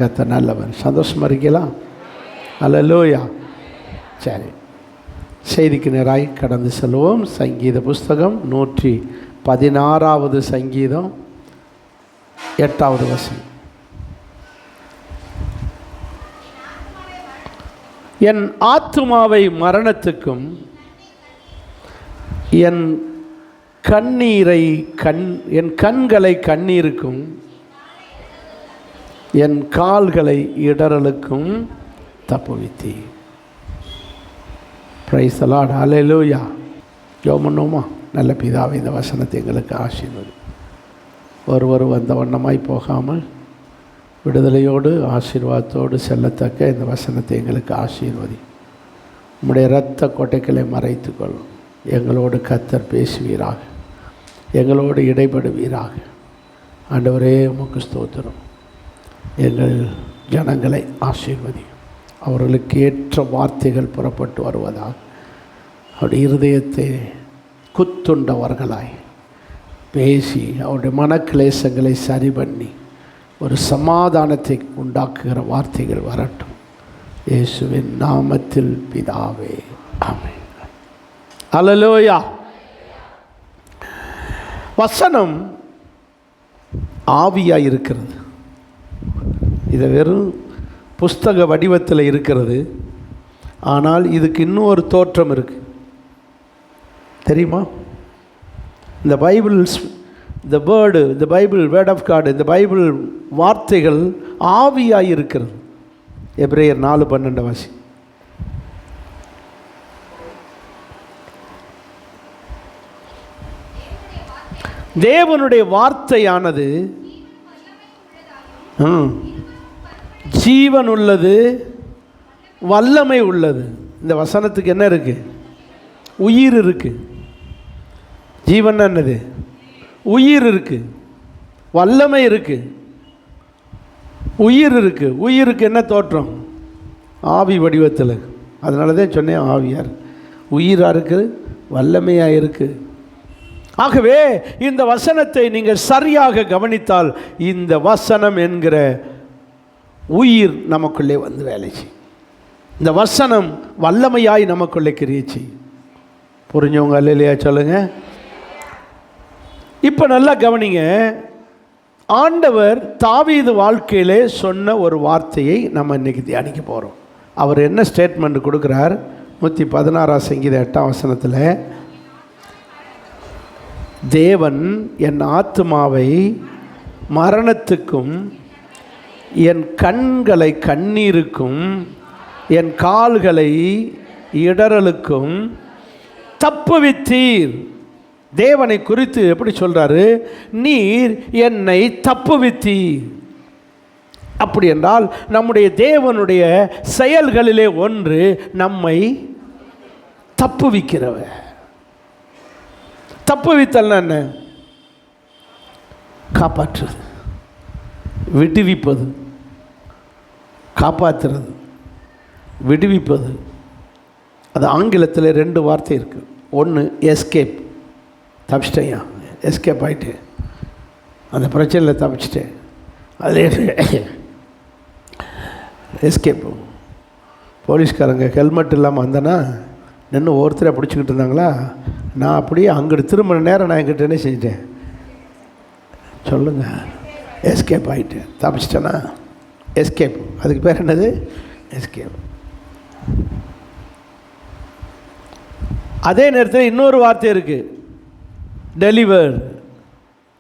கர்த்தர் நல்லவர். சந்தோஷமாக இருக்கலாம். அல்லேலூயா. சரி, செய்திக்கு நேராய் கடந்து செல்வோம். சங்கீத புஸ்தகம் 116 சங்கீதம் 8வது வசனம். என் ஆத்துமாவை மரணத்துக்கும் என் கண்களை கண்ணீருக்கும் என் கால்களை இடறலுக்கும் தப்புவித்தீ. Praise the Lord. ஹல்லேலூயா. ஜெபம் பண்ணுவோமா? நல்ல பிதாவே, இந்த வசனத்தை எங்களுக்கு ஆசீர்வதி. ஒருவர் வந்த வண்ணமாய் போகாமல் விடுதலையோடு ஆசீர்வாதத்தோடு செல்லத்தக்க இந்த வசனத்தை எங்களுக்கு ஆசீர்வதி. உம்முடைய இரத்த கொட்டைகளை மறைத்துக்கொள்ளும். எங்களோடு கர்த்தர் பேசுவீராக, எங்களோடு இடைபடுவீராக. ஆண்டவரே, உமக்கு ஸ்தோத்திரம். எங்கள் ஜனங்களை ஆசீர்வதி. அவர்களுக்கு ஏற்ற வார்த்தைகள் புறப்பட்டு வருவதாக, அவருடைய இருதயத்தை குத்துண்டவர்களாய் பேசி அவருடைய மனக்கிளேசங்களை சரி பண்ணி ஒரு சமாதானத்தை உண்டாக்குகிற வார்த்தைகள் வரட்டும். இயேசுவின் நாமத்தில் பிதாவே, ஆமென். அல்லேலூயா. வசனம் ஆவியாக இருக்கிறது. இது வெறும் புஸ்தக வடிவத்தில் இருக்கிறது. ஆனால் இதுக்கு இன்னொரு தோற்றம் இருக்குது. தெரியுமா? இந்த பைபிள் வேர்ட் ஆஃப் காட், இந்த பைபிள் வார்த்தைகள் ஆவியாக இருக்கிறது. எபிரேயர் 4:12 வாசி. தேவனுடைய வார்த்தையானது ஜீவன் உள்ளது, வல்லமை உள்ளது. இந்த வசனத்துக்கு என்ன இருக்கு? உயிர் இருக்கு. ஜீவன் என்னது? உயிர் இருக்கு, வல்லமை இருக்கு, உயிர் இருக்கு. உயிருக்கு என்ன தோற்றம்? ஆவி வடிவத்தில். அதனால தான் சொன்னேன், ஆவியார் உயிராக இருக்குது, வல்லமையாக இருக்குது. ஆகவே இந்த வசனத்தை நீங்கள் சரியாக கவனித்தால் இந்த வசனம் என்கிற உயிர் நமக்குள்ளே வந்து வேலை செய்யும். இந்த வசனம் வல்லமையாய் நமக்குள்ளே கிரியை செய்யும். புரிஞ்சவங்க அல்லேலூயா சொல்லுங்க. இப்போ நல்லா கவனிங்க. ஆண்டவர் தாவீது வாழ்க்கையிலே சொன்ன ஒரு வார்த்தையை நம்ம இன்னைக்கு தியானிக்க போகிறோம். அவர் என்ன ஸ்டேட்மெண்ட் கொடுக்குறார்? 116 சங்கீதம் 8ஆம் வசனத்தில், தேவன் என் ஆத்துமாவை மரணத்துக்கும் என் கண்களை கண்ணீருக்கும் என் கால்களை இடறலுக்கும் தப்புவித்தீர். தேவனை குறித்து எப்படி சொல்றாரு? நீர் என்னை தப்புவித்தீர். அப்படி என்றால் நம்முடைய தேவனுடைய செயல்களிலே ஒன்று நம்மை தப்புவிக்கிறவர். தப்புவித்தல் என்ன? காப்பாற்றுறது, விடுவிப்பது. காப்பாற்றுறது, விடுவிப்பது. அது ஆங்கிலத்தில் 2 வார்த்தை இருக்குது. ஒன்று எஸ்கேப், தப்பிச்சிட்டேன், எஸ்கேப் ஆகிட்டு அந்த பிரச்சனையில் தப்பிச்சிட்டேன். அது எஸ்கேப். போலீஸ்காரங்க ஹெல்மெட் இல்லாமல் வந்தேன்னா நின்று ஒருத்தரை பிடிச்சிக்கிட்டு இருந்தாங்களா, நான் அப்படியே அங்கிட்டு திரும்பின நேரம் நான் என்கிட்ட என்ன செஞ்சிட்டேன் சொல்லுங்கள்? எஸ்கேப் ஆகிட்டேன், தப்பிச்சிட்டேன்னா எஸ்கேப். அதுக்கு பேர் என்னது? எஸ்கேப். அதே நேரத்தில் இன்னொரு வார்த்தை இருக்குது, டெலிவர்,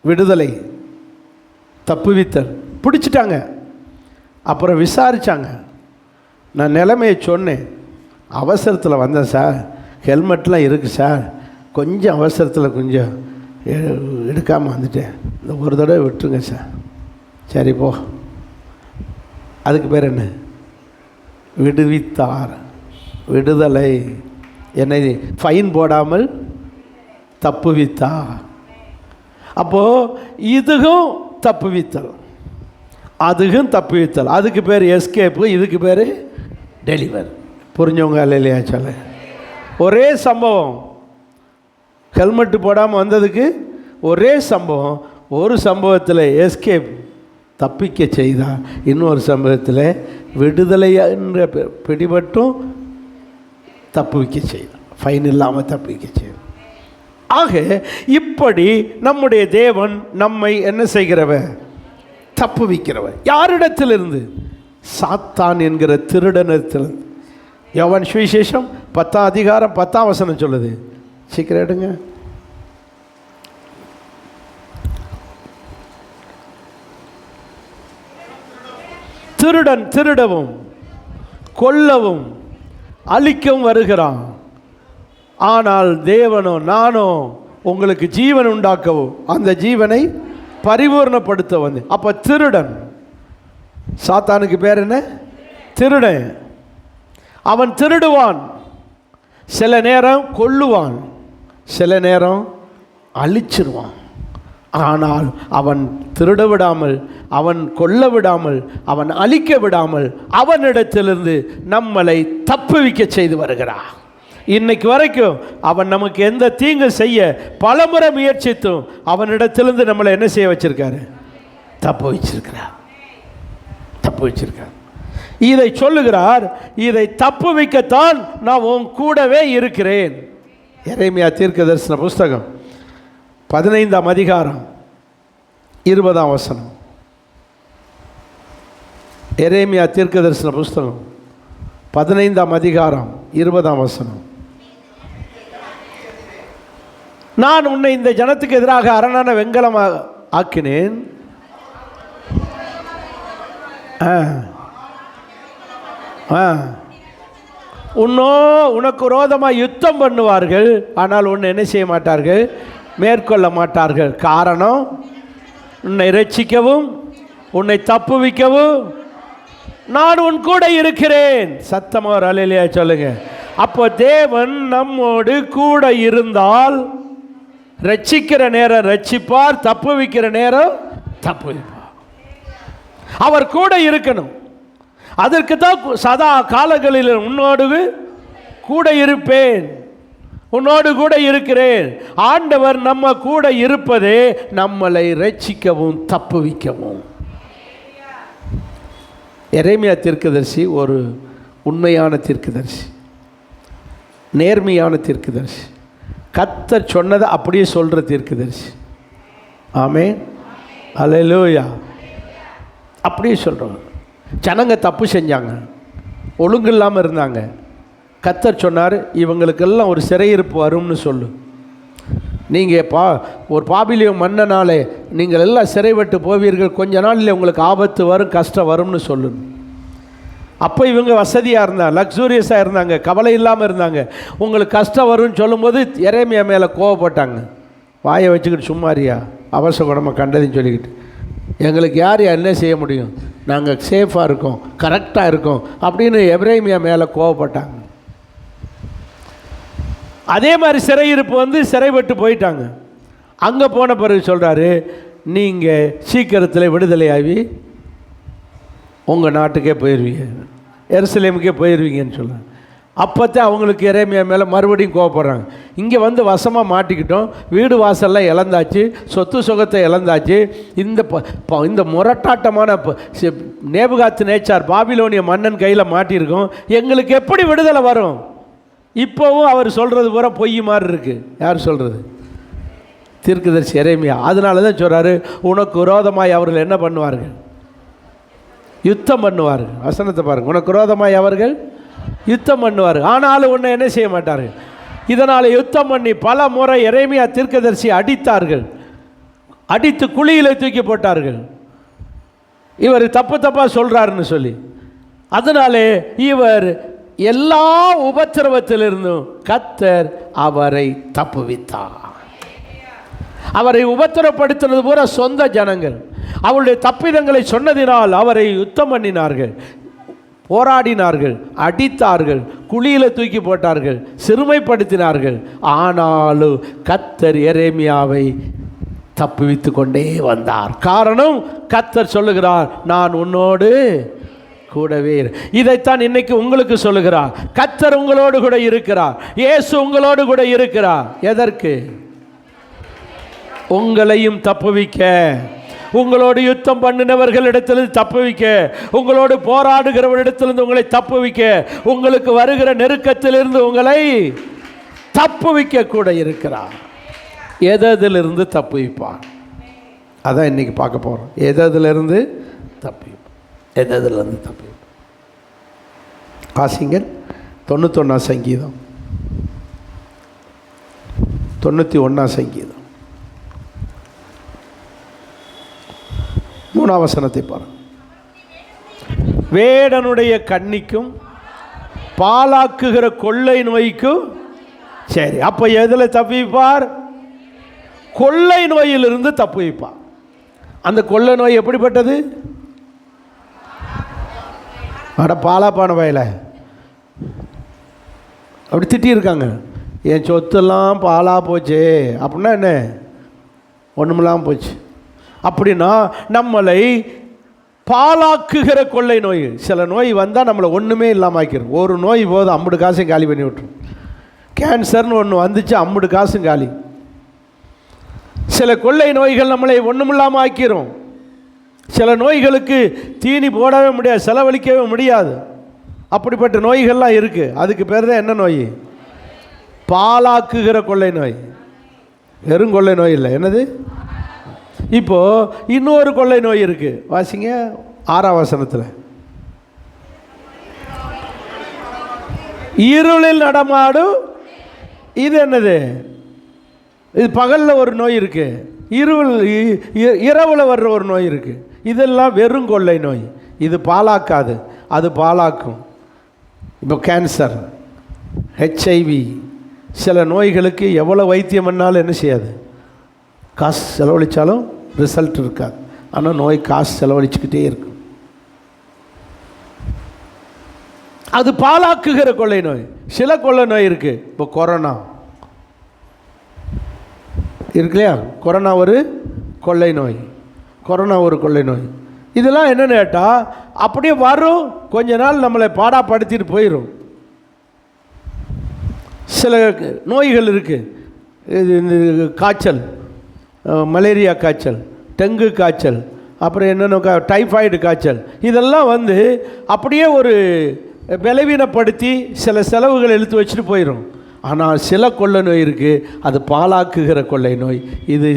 விடுதலை, தப்புவித்தல். பிடிச்சிட்டாங்க, அப்புறம் விசாரித்தாங்க. நான் நிலைமையை சொன்னேன், அவசரத்தில் வந்தேன் சார், ஹெல்மெட்லாம் இருக்குது சார், கொஞ்சம் அவசரத்தில் கொஞ்சம் எடுக்காமல் வந்துட்டேன், இந்த ஒரு தடவை விட்டுருங்க சார். சரி போ. அதுக்கு பேர் என்ன? விடுவித்தார், விடுதலை. என்னை ஃபைன் போடாமல் தப்புவித்தார். அப்போது இதுவும் தப்புவித்தல், அதுக்கும் தப்புவித்தல். அதுக்கு பேர் எஸ்கேப்பு, இதுக்கு பேர் டெலிவர். புரிஞ்சவங்க இல்லையா சொல்ல? ஒரே சம்பவம். ஹெல்மெட்டு போடாமல் வந்ததுக்கு ஒரே சம்பவம். ஒரு சம்பவத்தில் எஸ்கேப், தப்பிக்க செய்தார். இன்னொரு சம்பவத்தில் விடுதலை என்ற பிடிபட்டும் தப்புவிக்க செய்தார். ஃபைன் இல்லாமல் தப்பிக்க செய்தார். ஆக இப்படி நம்முடைய தேவன் நம்மை என்ன செய்கிறவர்? தப்புவிக்கிறவர். யாரிடத்திலிருந்து? சாத்தான் என்கிற திருடனிடத்திலிருந்து. யோவான் சுவிசேஷம் 10 அதிகாரம் 10 வசனம் சொல்லுது. சீக்கிரம் எடுங்க. திருடன் திருடவும் கொல்லவும் அழிக்கவும் வருகிறான். ஆனால் தேவனோ நானோ உங்களுக்கு ஜீவன் உண்டாக்கவும் அந்த ஜீவனை பரிபூர்ணப்படுத்த வந்து. அப்போ திருடன், சாத்தானுக்கு பேர் என்ன? திருடன். அவன் திருடுவான், சில நேரம் கொல்லுவான், சில நேரம் அழிச்சிருவான். ஆனால் அவன் திருட விடாமல், அவன் கொல்ல விடாமல், அவன் அழிக்க விடாமல் அவனிடத்திலிருந்து நம்மளை தப்புவிக்க செய்து வருகிறான். இன்னைக்கு வரைக்கும் அவன் நமக்கு எந்த தீங்கு செய்ய பலமுறை முயற்சித்தும் அவனிடத்திலிருந்து நம்மளை என்ன செய்ய வச்சிருக்காரு? தப்பு வச்சிருக்கிறார். தப்பு வச்சிருக்கார். இதை சொல்லுகிறார், இதை தப்பு வைக்கத்தான் நான் உன் கூடவே இருக்கிறேன். எரேமியா தீர்க்கதரிசன புஸ்தகம் 15 அதிகாரம் 20 வசனம். எரேமியா தீர்க்கதரிசன புஸ்தகம் 15 அதிகாரம் 20 வசனம். நான் உன்னை இந்த ஜனத்துக்கு எதிராக அரணான வெண்கலமாக ஆக்கினேன். உனக்கு விரோதமாக யுத்தம் பண்ணுவார்கள், ஆனால் உன்னை என்ன செய்ய மாட்டார்கள்? மேற்கொள்ள மாட்டார்கள். காரணம், உன்னை இரட்சிக்கவும் உன்னை தப்புவிக்கவும் நான் உன் கூட இருக்கிறேன். சத்தமா ஒரு அல்லேலூயா சொல்லுங்க. அப்போ தேவன் நம்மோடு கூட இருந்தால் ரட்சிக்கிற நேரம் ரட்சிப்பார், தப்புவிக்கிற நேரம் தப்புவிப்பார். அவர் கூட இருக்கணும். அதற்கு தான் சதா காலங்களில் உன்னோடு கூட இருப்பேன், உன்னோடு கூட இருக்கிறேன். ஆண்டவர் நம்ம கூட இருப்பதே நம்மளை ரட்சிக்கவும் தப்புவிக்கவும். எரேமியா தீர்க்கதரிசி ஒரு உண்மையான தீர்க்கதரிசி, நேர்மையான தீர்க்கதரிசி, கர்த்தர் சொன்னதை அப்படியே சொல்கிற தீர்க்கதரிசி. ஆமென், அல்லேலூயா. அப்படியே சொல்கிறோம். ஜனங்க தப்பு செஞ்சாங்க, ஒழுங்கு இல்லாமல் இருந்தாங்க. கர்த்தர் சொன்னார், இவங்களுக்கெல்லாம் ஒரு சிறையிருப்பு வரும்னு சொல்லு. நீங்கள் ஒரு பாபிலிய மன்னனாலே நீங்கள் எல்லாம் சிறைப்பட்டு போவீர்கள், கொஞ்ச நாளில் உங்களுக்கு ஆபத்து வரும், கஷ்டம் வரும்னு சொல்லணும். அப்போ இவங்க வசதியாக இருந்தாங்க, லக்ஸூரியஸாக இருந்தாங்க, கவலை இல்லாமல் இருந்தாங்க. உங்களுக்கு கஷ்டம் வரும்னு சொல்லும்போது எரேமியா மேலே கோவப்பட்டாங்க. வாயை வச்சுக்கிட்டு சும்மாரியா, அவசகுணமாக கண்டதையும் சொல்லிக்கிட்டு, எங்களுக்கு யார் என்ன செய்ய முடியும், நாங்கள் சேஃபாக இருக்கோம், கரெக்டாக இருக்கோம் அப்படின்னு எரேமியா மேலே கோவப்பட்டாங்க. அதே மாதிரி சிறையிருப்பு வந்து சிறைப்பட்டு போயிட்டாங்க. அங்கே போன பிறகு சொல்கிறாரு, நீங்கள் சீக்கிரத்தில் விடுதலையாகி உங்கள் நாட்டுக்கே போயிடுவீங்க, எருசலேமுக்கே போயிடுவீங்கன்னு சொல்கிறாங்க. அப்போத்தான் அவங்களுக்கு எரேமியா மேலே மறுபடியும் கோவப்படுறாங்க. இங்கே வந்து வசமாக மாட்டிக்கிட்டோம், வீடு வாசல்லாம் இழந்தாச்சு, சொத்து சுகத்தை இழந்தாச்சு, இந்த முரட்டாட்டமான நேபுகாத்து நேச்சார் பாபிலோனிய மன்னன் கையில் மாட்டியிருக்கோம், எங்களுக்கு எப்படி விடுதலை வரும்? இப்போவும் அவர் சொல்கிறது பூரா பொய் மாதிரி இருக்குது. யார் சொல்கிறது? தீர்க்கதரிசி எரேமியா. அதனால தான் சொல்கிறாரு, உனக்கு விரோதமாய் அவர்கள் என்ன பண்ணுவார்கள்? யுத்தம் பண்ணுவார்கள். வசனத்தை பாருங்கள், உனக்கு விரோதமாய் அவர்கள் யுத்தம் பண்ணுவார்கள், ஆனாலும் உன்னை என்ன செய்ய மாட்டார்கள். இதனால் யுத்தம் பண்ணி பல முறை எரேமியா தீர்க்கதரிசி அடித்தார்கள், அடித்து குழியில் தூக்கி போட்டார்கள். இவர் தப்பு தப்பாக சொல்கிறாருன்னு சொல்லி. அதனாலே இவர் எல்லா உபத்திரவத்திலிருந்தும் கர்த்தர் அவரை தப்புவித்தார். அவரை உபத்திரப்படுத்தினது பூரா சொந்த ஜனங்கள். அவருடைய தப்பிதங்களை சொன்னதினால் அவரை யுத்தம் பண்ணினார்கள், போராடினார்கள், அடித்தார்கள், குழியில் தூக்கி போட்டார்கள், சிறுமைப்படுத்தினார்கள். ஆனாலும் கர்த்தர் எரேமியாவை தப்புவித்து கொண்டே வந்தார். காரணம், கர்த்தர் சொல்லுகிறார், நான் உன்னோடு கூடவே. இதைத்தான் இன்னைக்கு உங்களுக்கு சொல்லுகிறார். கர்த்தர் உங்களோடு கூட இருக்கிறார், இயேசு உங்களோடு கூட இருக்கிறார். எதற்கு? உங்களையும் தப்புவிக்க, உங்களோடு யுத்தம் பண்ணினவர்களிடத்திலிருந்து தப்புவிக்க, உங்களோடு போராடுகிறவரிடத்திலிருந்து உங்களை தப்புவிக்க, உங்களுக்கு வருகிற நெருக்கத்திலிருந்து உங்களை தப்புவிக்க கூட இருக்கிறார். எதிலிருந்து தப்புவிப்பார்? அதான் இன்னைக்கு பார்க்க போகிறோம். எதிலிருந்து தப்புவிப்பார்? எதிலிருந்து தப்புவிப்பார்? வாசிங்கள் 91 சங்கீதம், 91 சங்கீதம் 3 வசனத்தை பாருங்கள். வேடனுடைய கண்ணிக்கும் பாலாக்குகிற கொள்ளை நோய்க்கும். சரி, அப்போ எதில் தப்புவிப்பார்? கொள்ளை நோயிலிருந்து தப்புவிப்பார். அந்த கொள்ளை நோய் எப்படிப்பட்டது? அட பாலாப்பான வயலை அப்படி திட்டியிருக்காங்க. என் சொத்தெல்லாம் பாலா போச்சு அப்படின்னா என்ன? ஒன்றுமில்லாமல் போச்சு. அப்படின்னா நம்மளை பாலாக்குகிற கொள்ளை நோய். சில நோய் வந்தால் நம்மளை ஒன்றுமே இல்லாமல் ஆக்கிடும். ஒரு நோய் போதும், 50 காசையும் காலி பண்ணி விட்டுரும். கேன்சர்னு ஒன்று வந்துச்சு, 50 காசும் காலி. சில கொள்ளை நோய்கள் நம்மளை ஒன்றுமில்லாமல் ஆக்கிரும். சில நோய்களுக்கு தீனி போடவே முடியாது, செலவழிக்கவே முடியாது. அப்படிப்பட்ட நோய்கள்லாம் இருக்குது. அதுக்கு பேர் தான் என்ன நோய்? பாலாக்குகிற கொள்ளை நோய். வெறும் கொள்ளை நோய் இல்லை. என்னது? இப்போது இன்னொரு கொள்ளை நோய் இருக்குது. வாசிங்க 6 வசனத்தில். இருளில் நடமாடும். இது என்னது? இது பகலில் ஒரு நோய் இருக்குது, இரவில் வர்ற ஒரு நோய் இருக்குது. இதெல்லாம் வெறும் கொள்ளை நோய். இது பாலாக்காது, அது பாலாக்கும். இப்போ கேன்சர், ஹெச்ஐவி, சில நோய்களுக்கு எவ்வளோ வைத்தியம் பண்ணாலும் என்ன செய்யாது? காசு செலவழித்தாலும் ரிசல்ட் இருக்காது. ஆனால் நோய் காசு செலவழிச்சுக்கிட்டே இருக்கும். அது பாலாக்குகிற கொள்ளை நோய். சில கொள்ளை நோய் இருக்குது. இப்போ கொரோனா இருக்கு இல்லையா? கொரோனா ஒரு கொள்ளை நோய். கொரோனா ஒரு கொள்ளை நோய். இதெல்லாம் என்னென்னு கேட்டால் அப்படியே வரும், கொஞ்ச நாள் நம்மளை பாடாப்படுத்திட்டு போயிடும். சில நோய்கள் இருக்குது. இது இந்த காய்ச்சல், மலேரியா காய்ச்சல், டெங்கு காய்ச்சல், அப்புறம் என்னென்ன டைஃபாய்டு காய்ச்சல், இதெல்லாம் வந்து அப்படியே ஒரு பலவீனப்படுத்தி சில செலவுகள் இழுத்து வச்சுட்டு போயிடும். ஆனால் சில கொள்ளை நோய் இருக்குது, அது பாலாக்குகிற கொள்ளை நோய். இது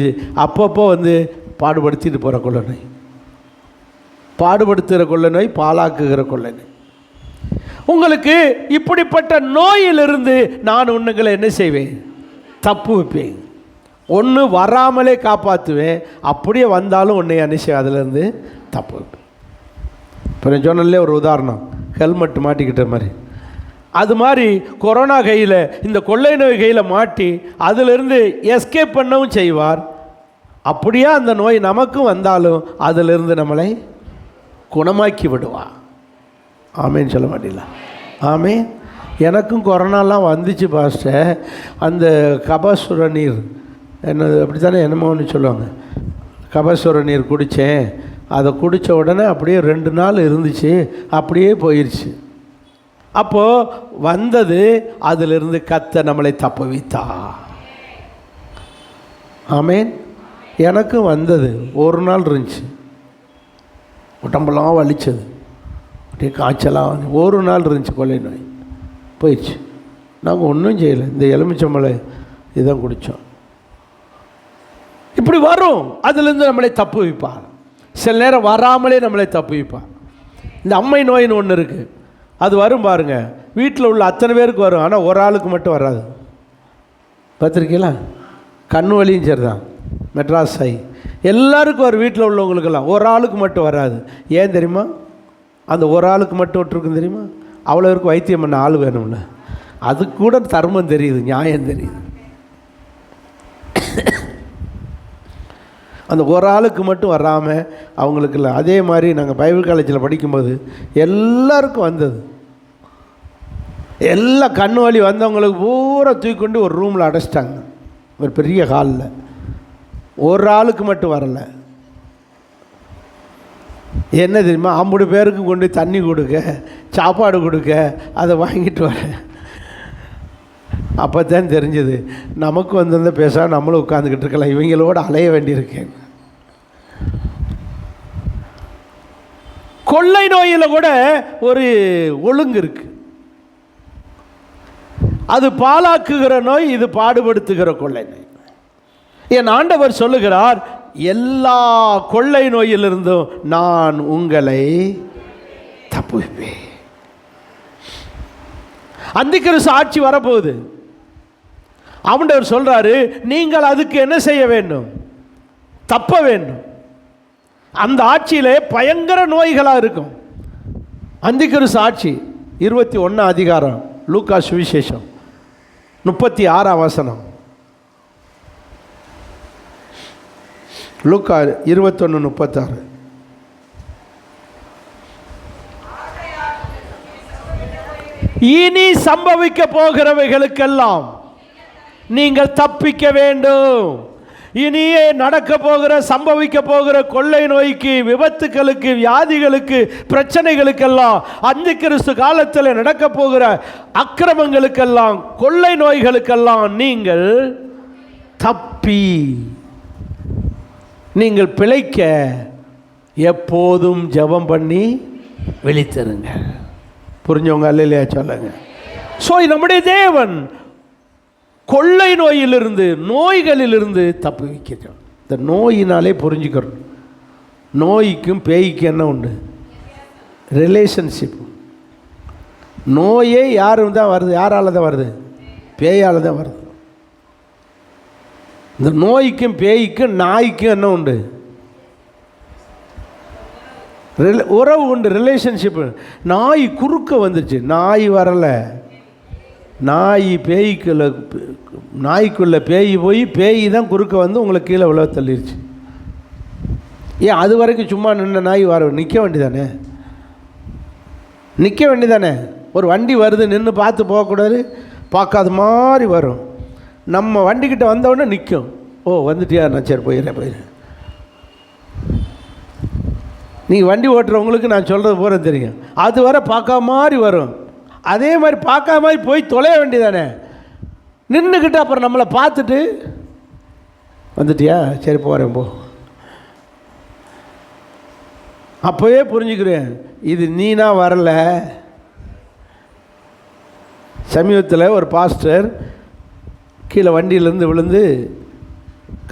அப்பப்போ வந்து பாடுபடுத்திட்டு போகிற கொள்ளை நோய். பாடுபடுத்துகிற கொள்ளை நோய், பாலாக்குகிற கொள்ளை நோய். உங்களுக்கு இப்படிப்பட்ட நோயிலிருந்து நான் உன்னுங்களை என்ன செய்வேன்? தப்பு வைப்பேன். ஒன்று வராமலே காப்பாற்றுவேன், அப்படியே வந்தாலும் உன்னை அனுசை அதிலேருந்து தப்பு வைப்பேன். இப்போ நான் சொன்னலே ஒரு உதாரணம், ஹெல்மெட் மாட்டிக்கிட்ட மாதிரி. அது மாதிரி கொரோனா கையில், இந்த கொள்ளை நோய் கையில் மாட்டி அதிலிருந்து எஸ்கேப் பண்ணவும் செய்வார். அப்படியே அந்த நோய் நமக்கும் வந்தாலும் அதிலிருந்து நம்மளை குணமாக்கி விடுவா. ஆமேன்னு சொல்ல மாட்டீங்களா? ஆமே. எனக்கும் கொரோனாலாம் வந்துச்சு பாஸ்டர். அந்த கபசுர நீர் என்னது அப்படி தானே என்னமோ ஒன்று சொல்லுவாங்க, கபசுர நீர் குடித்தேன். அதை குடித்த உடனே அப்படியே 2 நாள் இருந்துச்சு, அப்படியே போயிடுச்சு. அப்போது வந்தது அதிலிருந்து கர்த்தர் நம்மளை தப்புவித்தா. ஆமேன். எனக்கும் வந்தது 1 நாள் இருந்துச்சு, உடம்பெல்லாம் வலிச்சது, அப்படியே காய்ச்சலாக 1 நாள் இருந்துச்சு. கொள்ளை நோய் போயிடுச்சு. நாங்கள் ஒன்றும் செய்யலை, இந்த எலுமிச்சம்பழை இதான் குடித்தோம். இப்படி வரும், அதிலிருந்து நம்மளை தப்பு வைப்பார். சில நேரம் வராமலே நம்மளை தப்பு வைப்பார். இந்த அம்மை நோயின்னு ஒன்று இருக்குது, அது வரும் பாருங்கள். வீட்டில் உள்ள அத்தனை பேருக்கு வரும், ஆனால் ஒரு ஆளுக்கு மட்டும் வராது. பார்த்துருக்கீங்களா? கண்ணு வலியும் சரி தான், மெட்ராஸ் ஆகி எல்லாருக்கும் வரும். வீட்டில் உள்ளவங்களுக்கெல்லாம் ஒரு ஆளுக்கு மட்டும் வராது. ஏன் தெரியுமா? அந்த ஒரு ஆளுக்கு மட்டும் விட்டுருக்குன்னு தெரியுமா? அவ்வளோ பேருக்கு வைத்தியம் பண்ண ஆள் வேணும்ல. அது கூட தர்மம் தெரியுது, நியாயம் தெரியுது. அந்த ஒரு ஆளுக்கு மட்டும் வராமல் அவங்களுக்கு இல்லை. அதே மாதிரி நாங்கள் பைபிள் காலேஜில் படிக்கும்போது எல்லாருக்கும் வந்தது. எல்லா கண்ணு வலி வந்தவங்களுக்கு பூரா தூக்கி கொண்டு ஒரு ரூமில் அடைச்சிட்டாங்க, ஒரு பெரிய ஹாலில். ஒரு ஆளுக்கு மட்டும் வரலை. என்ன தெரியுமா? 50 பேருக்கு கொண்டு தண்ணி கொடுக்க, சாப்பாடு கொடுக்க, அதை வாங்கிட்டு வர. அப்போ தான் தெரிஞ்சது, நமக்கு வந்திருந்த பேச நம்மளும் உட்காந்துக்கிட்டு இருக்கலாம், இவங்களோட அலைய வேண்டியிருக்கேன். கொள்ளை நோயில் கூட ஒரு ஒழுங்கு இருக்கு. அது பாழாக்குகிற நோய், இது பாடுபடுத்துகிற கொள்ளை நோய். என் ஆண்டவர் சொல்லுகிறார், எல்லா கொள்ளை நோயிலிருந்தும் நான் உங்களை தப்புவிப்பேன். அந்திக்கிறிஸ்து ஆட்சி வரப்போகுது. ஆண்டவர் சொல்றாரு, நீங்கள் அதுக்கு என்ன செய்ய வேண்டும்? தப்ப வேண்டும். அந்த ஆட்சியிலே பயங்கர நோய்களாக இருக்கும். அந்திக்கிறிஸ்து ஆட்சி 21 அதிகாரம், லூக்கா சுவிசேஷம் 36 வசனம். லூக்கா 21:36. இனி சம்பவிக்க போகிறவைகளுக்கெல்லாம் நீங்கள் தப்பிக்க வேண்டும். இனியே நடக்க போகிற, சம்பவிக்க போகிற கொள்ளை நோய்க்கு, விபத்துக்களுக்கு, வியாதிகளுக்கு, பிரச்சனைகளுக்கெல்லாம், அந்திக்கிறிஸ்து காலத்தில் நடக்க போகிற அக்கிரமங்களுக்கெல்லாம், கொள்ளை நோய்களுக்கெல்லாம் நீங்கள் தப்பி நீங்கள் பிழைக்க எப்போதும் ஜெபம் பண்ணி விழித்திருங்க. புரிஞ்சவங்க அல்லையா சொல்லுங்க. ஸோ நம்முடைய தேவன் கொள்ளை நோயிலிருந்து, நோய்களிலிருந்து தப்பு வைக்கிறோம். இந்த நோயினாலே புரிஞ்சுக்கிறோம், நோய்க்கும் பேய்க்கும் என்ன உண்டு? ரிலேஷன்ஷிப். நோயே யாரும் தான் வருது? யாரால் தான் வருது? பேயால் தான் வருது. இந்த நோய்க்கும் பேய்க்கும் நாய்க்கும் என்ன உண்டு? உறவு உண்டு, ரிலேஷன்ஷிப். நாய் குறுக்க வந்துச்சு, நாய் வரலை. நாய்க்குள்ள பேய் போய் பேய் தான் குறுக்க வந்து உங்களை கீழே விழ தள்ளிடுச்சு. ஏன் அது வரைக்கும் சும்மா நின்ன நாய் வர நிற்க வேண்டியதானே? நிற்க வேண்டியதானே? ஒரு வண்டி வருது, நின்று பார்த்து போகக்கூடாது, பார்க்காத மாதிரி வரும். நம்ம வண்டிக்கிட்ட வந்தவுடனே நிற்கும். ஓ வந்துட்டியா, நான் சரி போயிடுறேன். நீங்கள் வண்டி ஓட்டுறவங்களுக்கு நான் சொல்கிறது பூரா தெரியும். அது வர பார்க்காம மாதிரி வரும். அதே மாதிரி பார்க்காம மாதிரி போய் தொலைய வேண்டியதானே? நின்றுக்கிட்டு அப்புறம் நம்மளை பார்த்துட்டு வந்துட்டியா, சரி போகிறேன் போ. அப்போவே புரிஞ்சுக்கிறேன், இது நீனா வரல. சமீபத்தில் ஒரு பாஸ்டர் கீழே வண்டியிலேருந்து விழுந்து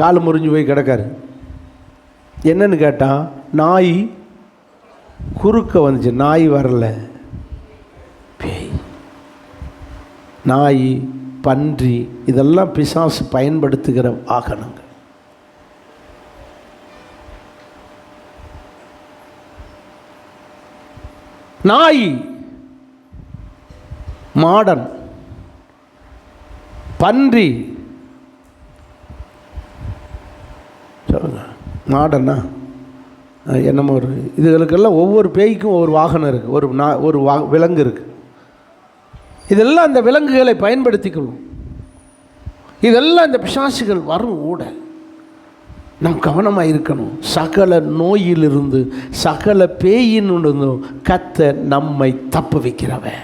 கால் முறிஞ்சு போய் கிடக்காரு. என்னன்னு கேட்டால், நாய் குறுக்க வந்துச்சு. நாய் வரல, பேய். நாய், பன்றி, இதெல்லாம் பிசாசு பயன்படுத்துகிற வாகனங்கள். நாய் மாடன், பன்றி சொல்லுங்க, மாடன்னா என்னமோ ஒரு இதுகளுக்கெல்லாம் ஒவ்வொரு பேய்க்கும் ஒவ்வொரு வாகனம் இருக்குது, ஒரு விலங்கு இருக்குது. இதெல்லாம் அந்த விலங்குகளை பயன்படுத்திக்கணும். இதெல்லாம் இந்த பிசாசுகள் வரும் ஊட. நம் கவனமாக இருக்கணும். சகல நோயிலிருந்து, சகல பேயினிருந்தும் கர்த்தர் நம்மை தப்பு வைக்கிறவன்.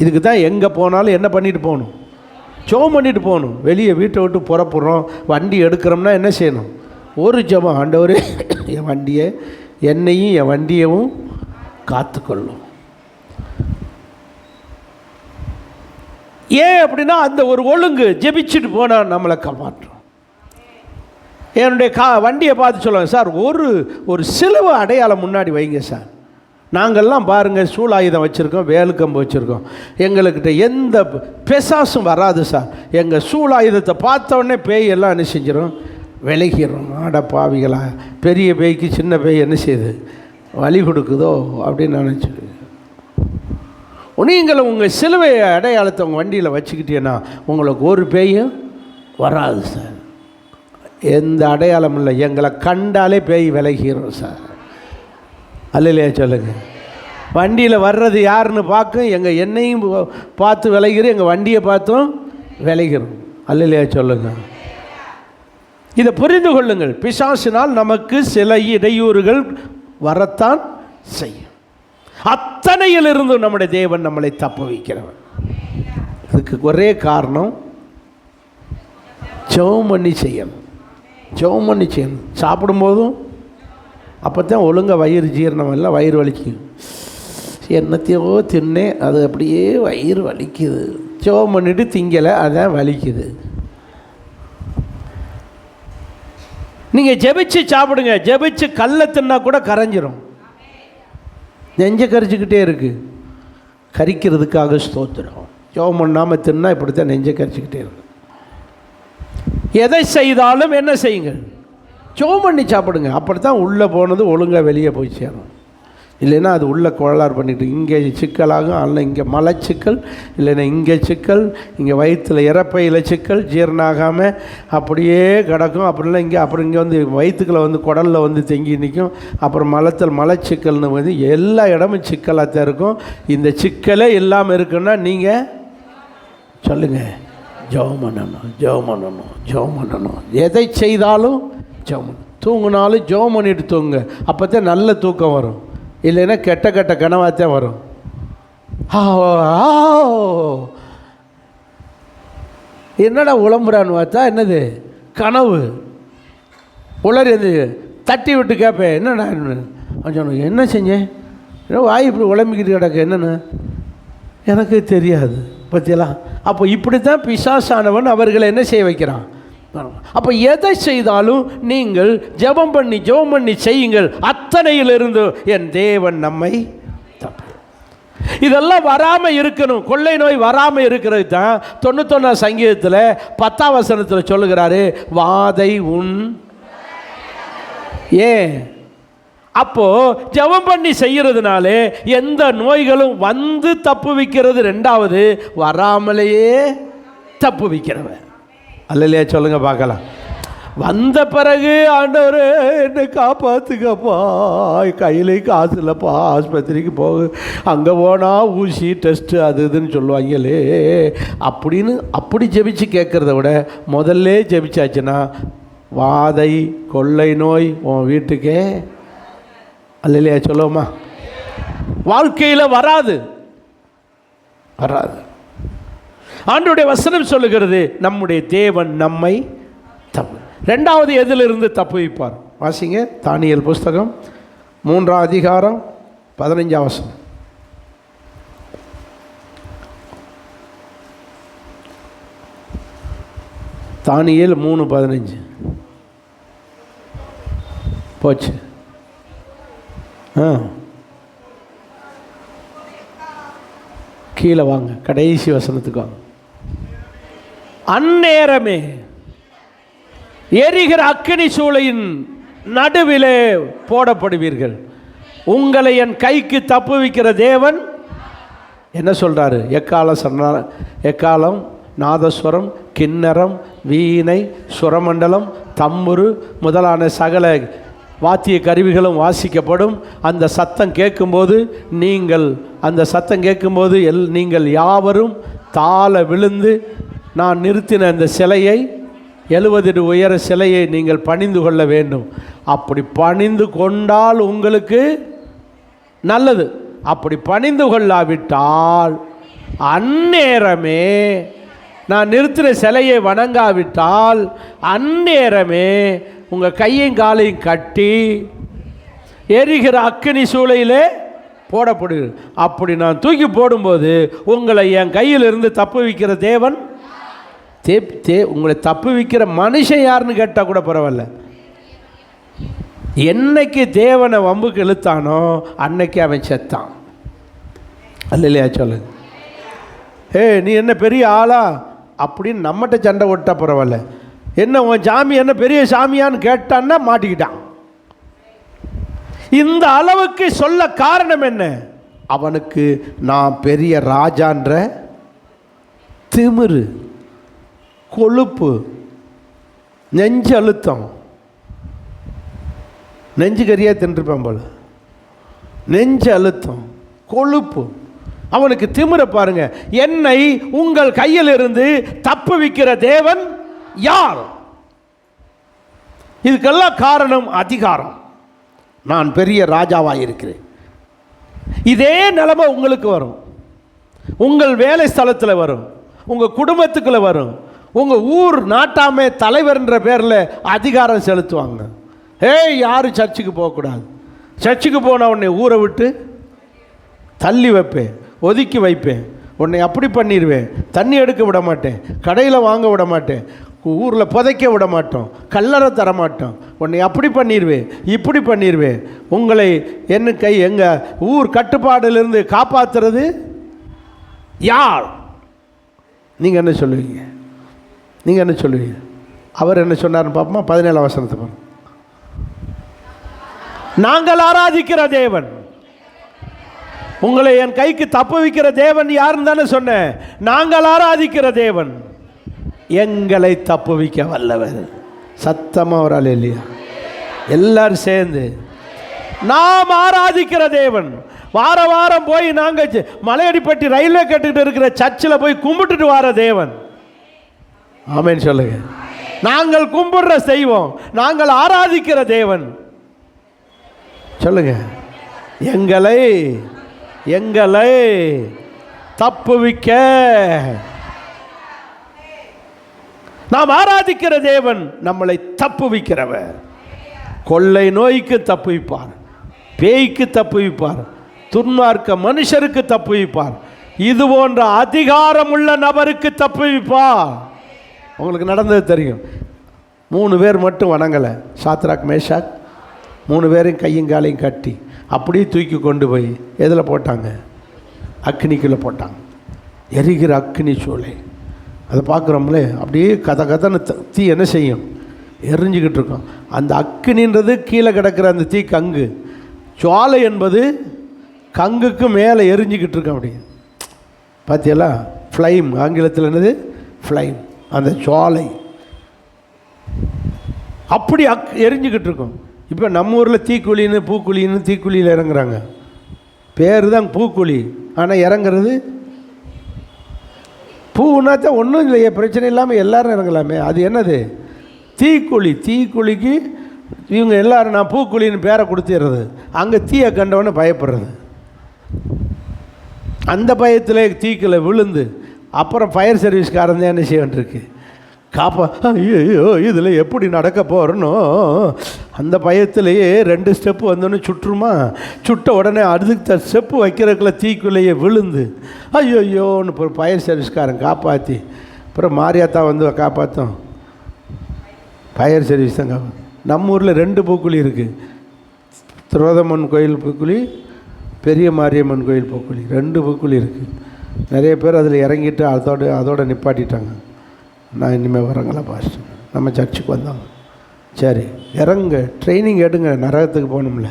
இதுக்கு தான் எங்கே போனாலும் என்ன பண்ணிட்டு போகணும்? ஜெபம் பண்ணிட்டு போகணும். வெளியே வீட்டை விட்டு புறப்படுறோம், வண்டி எடுக்கிறோம்னா என்ன செய்யணும்? ஒரு ஜெபம், ஆண்டவரே என் வண்டியை, என்னையும் என் வண்டியவும் காத்துக்கொள்ளும். ஏன் அப்படின்னா, அந்த ஒரு ஒழுங்கு ஜெபிச்சுட்டு போனால் நம்மளை காப்பாற்றும். என்னுடைய வண்டியை பார்த்து சொல்லுவாங்க, சார் ஒரு சிலுவை அடையாளம் முன்னாடி வைங்க சார். நாங்கள்லாம் பாருங்கள், சூலாயுதம் வச்சுருக்கோம், வேலுக்கம்பு வச்சுருக்கோம், எங்களுக்கிட்ட எந்த பிசாசும் வராது சார். எங்கள் சூலாயுதத்தை பார்த்தோடனே பேய் எல்லாம் என்ன செஞ்சிடும்? விலகிறோம். ஆட பாவிகளா, பெரிய பேய்க்கு சின்ன பேய் என்ன செய்யுது? வழி கொடுக்குதோ அப்படின்னு நினச்சி நீங்கள் உங்கள் சிலுவை அடையாளத்தை உங்கள் வண்டியில் வச்சுக்கிட்டீங்கன்னா உங்களுக்கு ஒரு பேயும் வராது சார். எந்த அடையாளம் இல்லை. எங்களை கண்டாலே பேய் விலகிறோம் சார். அல்லையா சொல்லுங்க. வண்டியில் வர்றது யாருன்னு பார்க்கும், எங்கள் எண்ணெயும் பார்த்து விலகிறோம், எங்கள் வண்டியை பார்த்தும் விலகிறோம். அல்லையா சொல்லுங்க. இதை புரிந்து கொள்ளுங்கள். பிசாசினால் நமக்கு சில இடையூறுகள் வரத்தான் செய்யும். அத்தனையிலிருந்து நம்முடைய தேவன் நம்மளை தப்ப வைக்கிறவன். அதுக்கு ஒரே காரணம், ஜெபம் பண்ணி செய்யணும். ஜெபம் பண்ணி செய்யணும். சாப்பிடும்போதும் அப்போ தான் ஒழுங்காக வயிறு ஜீரணம் எல்லாம் வயிறு வலிக்கும். என்னத்தையோ தின்னே அது அப்படியே வயிறு வலிக்குது. ஜெபம் பண்ணிட்டு திங்கலை, அதான் வலிக்குது. நீங்கள் ஜெபிச்சு சாப்பிடுங்க. ஜெபிச்சு கல்லை தின்னா கூட கரைஞ்சிரும். நெஞ்சை கரிச்சிக்கிட்டே இருக்குது. கரிக்கிறதுக்காக ஸ்தோத்திரம். ஜெபம் பண்ணாமல் தின்னா இப்படித்தான் நெஞ்சை கரிச்சிக்கிட்டே இருக்கு. எதை செய்தாலும் என்ன செய்யுங்க, ஜெபம் பண்ணி சாப்பிடுங்க. அப்படித்தான் உள்ளே போனது ஒழுங்காக வெளியே போய் சேரும். இல்லைன்னா அது உள்ளே கோளாறு பண்ணிட்டு இங்கே சிக்கலாகும், அல்ல இங்கே மலச்சிக்கல், இல்லைன்னா இங்கே சிக்கல், இங்கே வயிற்றில் இறப்பையில் சிக்கல், ஜீரணாகாமல் அப்படியே கிடக்கும். அப்படிலாம் இங்கே வந்து வயிற்றுக்களை வந்து குடலில் வந்து தெங்கி நிற்கும். அப்புறம் மலச்சிக்கல்னு வந்து எல்லா இடமும் சிக்கலாக தான் இருக்கும். இந்த சிக்கலே இல்லாமல் இருக்குன்னா நீங்கள் சொல்லுங்கள், ஜெபம் பண்ணணும், ஜெபம் பண்ணணும், ஜெபம் பண்ணணும். எதை செய்தாலும் ஜெபம். தூங்கினாலும் ஜெபம் பண்ணிட்டு தூங்குங்க. அப்போ தான் நல்ல தூக்கம் வரும். இல்லைன்னா கெட்ட கெட்ட கனவாத்தான் வரும். என்னடா உளம்புறான்னு பார்த்தா என்னது கனவு. உளறது தட்டி விட்டு கேட்பேன், என்னடா சொன்ன, என்ன செஞ்சேன், வாய் இப்படி உளம்பிக்கிட்டு கிடக்கு, என்னென்னு எனக்கு தெரியாது பற்றியெல்லாம். அப்போ இப்படி தான் பிசாசானவன் அவர்களை என்ன செய்ய வைக்கிறான். அப்போ எதை செய்தாலும் நீங்கள் ஜெபம் பண்ணி செய்யுங்கள். அத்தனையிலிருந்து என் தேவன் நம்மை தப்பு. இதெல்லாம் வராமல் இருக்கணும். கொள்ளை நோய் வராமல் இருக்கிறது தான் 91 சங்கீதத்தில் 10ஆம் வசனத்தில் சொல்லுகிறாரு, வாதை உன். ஏன்? அப்போ ஜெபம் பண்ணி செய்யறதுனாலே எந்த நோய்களும் வந்து தப்பு வைக்கிறது. ரெண்டாவது, வராமலேயே தப்பு வைக்கிறவன். அல்லையா சொல்லுங்க பார்க்கலாம். வந்த பிறகு ஆண்டவரே என்னை காப்பாற்றுக்கப்பா, கையிலே காசு இல்லைப்பா, ஆஸ்பத்திரிக்கு போகு, அங்கே போனால் ஊசி டெஸ்ட்டு அது இதுன்னு சொல்லுவாங்களே அப்படின்னு அப்படி ஜெபிச்சு கேட்குறத விட முதல்ல ஜெபிச்சாச்சுன்னா வாதை கொள்ளை நோய் உன் வீட்டுக்கே அல்லையா சொல்லுவோமா, வாழ்க்கையில் வராது. ஆண்டவருடைய வசனம் சொல்லுகிறது, நம்முடைய தேவன் நம்மை தப்பு. ரெண்டாவது எதிலிருந்து தப்பு வைப்பார்? வாசிங்க தானியேல் புஸ்தகம் 3ஆம் அதிகாரம் 15ஆம் வசனம். தானியேல் 3:15 போச்சு. கீழே வாங்க, கடைசி வசனத்துக்கு வாங்க. அந்நேரமே எரிகிற அக்கினி சூளையின் நடுவிலே போடப்படுவீர்கள். உங்களை என் கைக்கு தப்புவிக்கிற தேவன் என்ன சொல்றாரு? எக்காலம், நாதஸ்வரம், கிண்ணரம், வீணை, சுரமண்டலம், தம்புரு முதலான சகல வாத்திய கருவிகளும் வாசிக்கப்படும். அந்த சத்தம் கேட்கும்போது நீங்கள் யாவரும் தாழ விழுந்து நான் நிறுத்தின அந்த சிலையை 70 அடி உயர சிலையை நீங்கள் பணிந்து கொள்ள வேண்டும். அப்படி பணிந்து கொண்டால் உங்களுக்கு நல்லது. அப்படி பணிந்து கொள்ளாவிட்டால், அந்நேரமே நான் நிறுத்தின சிலையை வணங்காவிட்டால், அந்நேரமே உங்கள் கையும் காலையும் கட்டி எரிகிற அக்கினி சூளையிலே போடப்படுது. அப்படி நான் தூக்கி போடும்போது உங்களை என் கையிலிருந்து தப்பு வைக்கிற தேவன் உங்களை தப்பு வைக்கிற மனுஷன் யாருன்னு கேட்டால் கூட பரவாயில்ல. என்னைக்கு தேவனை வம்புக்கு இழுத்தானோ அன்னைக்கு அவன் செத்தான். அல்லையா சொல்லுங்க. நீ என்ன பெரிய ஆளா அப்படின்னு நம்மகிட்ட சண்டை ஓட்டா பரவாயில்ல. என்ன உன் சாமி என்ன பெரிய சாமியான்னு கேட்டான்னா மாட்டிக்கிட்டான். இந்த அளவுக்கு சொல்ல காரணம் என்ன? அவனுக்கு நான் பெரிய ராஜான்ற திமிரு, கொழுப்பு, நெஞ்சு அழுத்தம். நெஞ்சு கறியா தின்றுப்பான் போல. நெஞ்சு அழுத்தம், கொழுப்பு. அவனுக்கு திமிர பாருங்க. என்னை உங்கள் கையில் இருந்து தப்பு வைக்கிற தேவன் யார்? இதுக்கெல்லாம் காரணம் அதிகாரம். நான் பெரிய ராஜாவாக இருக்கிறேன். இதே நிலைமை உங்களுக்கு வரும். உங்கள் வேலை ஸ்தலத்தில் வரும், உங்கள் குடும்பத்துக்குள்ள வரும். உங்கள் ஊர் நாட்டாமே தலைவர்ன்ற பேரில் அதிகாரம் செலுத்துவாங்க. யாரும் சர்ச்சுக்கு போகக்கூடாது, சர்ச்சுக்கு போனால் உன்னை ஊரை விட்டு தள்ளி வைப்பேன், ஒதுக்கி வைப்பேன், உன்னை அப்படி பண்ணிடுவேன், தண்ணி எடுக்க விட மாட்டேன், கடையில் வாங்க விட மாட்டேன், ஊரில் புதைக்க விட மாட்டோம், கல்லறை தரமாட்டோம், உன்னை அப்படி பண்ணிடுவேன், இப்படி பண்ணிடுவேன். உங்களை எங்கள் ஊர் கட்டுப்பாடிலிருந்து காப்பாற்றுறது யார்? நீங்கள் என்ன சொல்லுவீங்க? நீங்கள் என்ன சொல்லுவீங்க? அவர் என்ன சொன்னார்னு பார்ப்போமா? 17ஆம் வசனத்தை பாருங்க. நாங்கள் ஆராதிக்கிற தேவன், உங்களை என் கைக்கு தப்புவிக்கிற தேவன் யாருன்னு தானே சொன்னேன். நாங்கள் ஆராதிக்கிற தேவன் எங்களை தப்புவிக்க வல்லவர். சத்தமாக வரால் இல்லையா? எல்லாரும் சேர்ந்து நாம் ஆராதிக்கிற தேவன். வார வாரம் போய் நாங்கள் மலையடிப்பட்டி ரயில்வே கட்டிட்டு இருக்கிற சர்ச்சில் போய் கும்பிட்டுட்டு வர தேவன். ஆமேன்னு சொல்லுங்க. நாங்கள் கும்பிடுற தெய்வம், நாங்கள் ஆராதிக்கிற தேவன். சொல்லுங்க. எங்களை எங்களை தப்புவிக்க நாம் ஆராதிக்கிற தேவன் நம்மளை தப்புவிக்கிறவர். கொள்ளை நோய்க்கு தப்புவிப்பார், பேய்க்கு தப்புவிப்பார், துன்மார்க்க மனுஷருக்கு தப்புவிப்பார், இது போன்ற அதிகாரம் உள்ள நபருக்கு தப்புவிப்பார். உங்களுக்கு நடந்தது தெரியும். 3 பேர் மட்டும் வணங்கலை. சாத்ராக், மேஷாக் 3 பேரையும் கையும் காலையும் கட்டி அப்படியே தூக்கி கொண்டு போய் எதில் போட்டாங்க? அக்னிக்குள்ளே போட்டாங்க. எரிகிற அக்னி சூளை. அதை பார்க்குறோம்லே, அப்படியே கதன்னு தீ என்ன செய்யும்? எரிஞ்சிக்கிட்டு இருக்கோம். அந்த அக்னின்றது கீழே கிடக்கிற அந்த தீ கங்கு, ஜுவாலை என்பது கங்குக்கு மேலே எரிஞ்சிக்கிட்டு இருக்கோம். அப்படி பார்த்தியலா? ஃப்ளைம், ஆங்கிலத்தில் என்னது? ஃப்ளைம். அந்த ஜுவாலை அப்படி எரிஞ்சிக்கிட்டு இருக்கோம். இப்போ நம்ம ஊரில் தீக்குழின்னு பூக்குழின்னு தீக்குழியில் இறங்குறாங்க. பேர் தான் பூக்குழி, ஆனால் இறங்குறது பூனா தான். ஒன்றும் இல்லையே, பிரச்சனை இல்லாமல் எல்லோரும் இறங்கலாமே. அது என்னது? தீக்குழி. தீக்குழிக்கு இவங்க எல்லோரும் நான் பூக்குழின்னு பேரை கொடுத்துடுறது. அங்கே தீயை கண்டவொன்னே பயப்படுறது. அந்த பயத்தில் தீக்குள்ள விழுந்து அப்புறம் ஃபயர் சர்வீஸ்காரன் தான் என்ன செய்ய வேண்டியிருக்கு? ஐயோ இதில் எப்படி நடக்க போகிறனோ அந்த பயத்திலேயே 2 ஸ்டெப்பு வந்தோன்னே சுற்றுமா, சுட்ட உடனே அடுத்த ஸ்டெப்பு வைக்கிறதுக்குள்ள தீக்குள்ளேயே விழுந்து ஐயோன்னு இப்போ ஃபயர் சர்வீஸ்காரன் காப்பாற்றி அப்புறம் மாரியாத்தா வந்து காப்பாற்றோம். ஃபயர் சர்வீஸ் தான் காப்பாற்றும். நம்ம ஊரில் 2 பூக்குழி இருக்குது. திரோதம்மன் கோயில் பூக்குழி, பெரிய மாரியம்மன் கோயில் பூக்குழி, 2 பூக்குழி இருக்குது. நிறைய பேர் அதில் இறங்கிட்டு அதோட நிப்பாட்டிட்டாங்க. நான் இனிமேல் வரங்களா பாஸ்டர், நம்ம சர்ச்சுக்கு வந்தோம். சரி இறங்க, ட்ரைனிங் எடுங்க, நரகத்துக்கு போகணும்ல.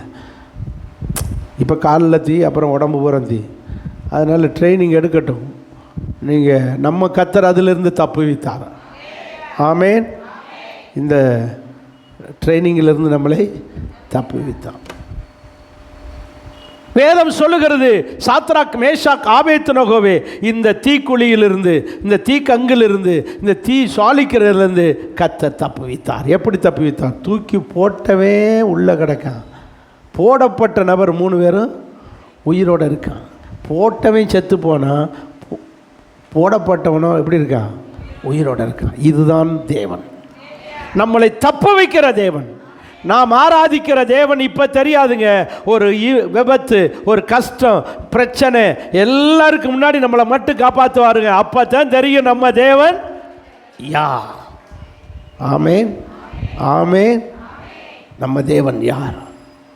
இப்போ காலில் தீ, அப்புறம் உடம்பு பூரா தீ. அதனால் ட்ரைனிங் எடுக்கட்டும். நீங்கள் நம்ம கத்தர் அதிலிருந்து தப்புவித்தார். ஆமேன். இந்த ட்ரைனிங்கிலிருந்து நம்மளை தப்புவித்தார். வேதம் சொல்லுகிறது, சாத்ராக், மேஷாக், ஆபேத்நேகோவே, இந்த தீக்குழியிலிருந்து, இந்த தீ கங்கிலிருந்து, இந்த தீ சுவாலிக்கிறதுலேருந்து கர்த்தர் தப்புவித்தார். எப்படி தப்புவித்தார்? தூக்கி போட்டவே உள்ளே கிடக்கான். போடப்பட்ட நபர் 3 பேரும் உயிரோடு இருக்கான். போட்டவன் செத்து போனால், போடப்பட்டவனோ எப்படி இருக்கான்? உயிரோடு இருக்கான். இதுதான் தேவன், நம்மளை தப்புவிக்கிற தேவன். நாம் ஆராதிக்கிற தேவன். இப்போ தெரியாதுங்க, ஒரு விபத்து, ஒரு கஷ்டம், பிரச்சனை, எல்லாருக்கும் முன்னாடி நம்மளை மட்டும் காப்பாற்றுவாருங்க. அப்போ தான் தெரியும் நம்ம தேவன் யார். ஆமேன், ஆமேன். நம்ம தேவன் யார்?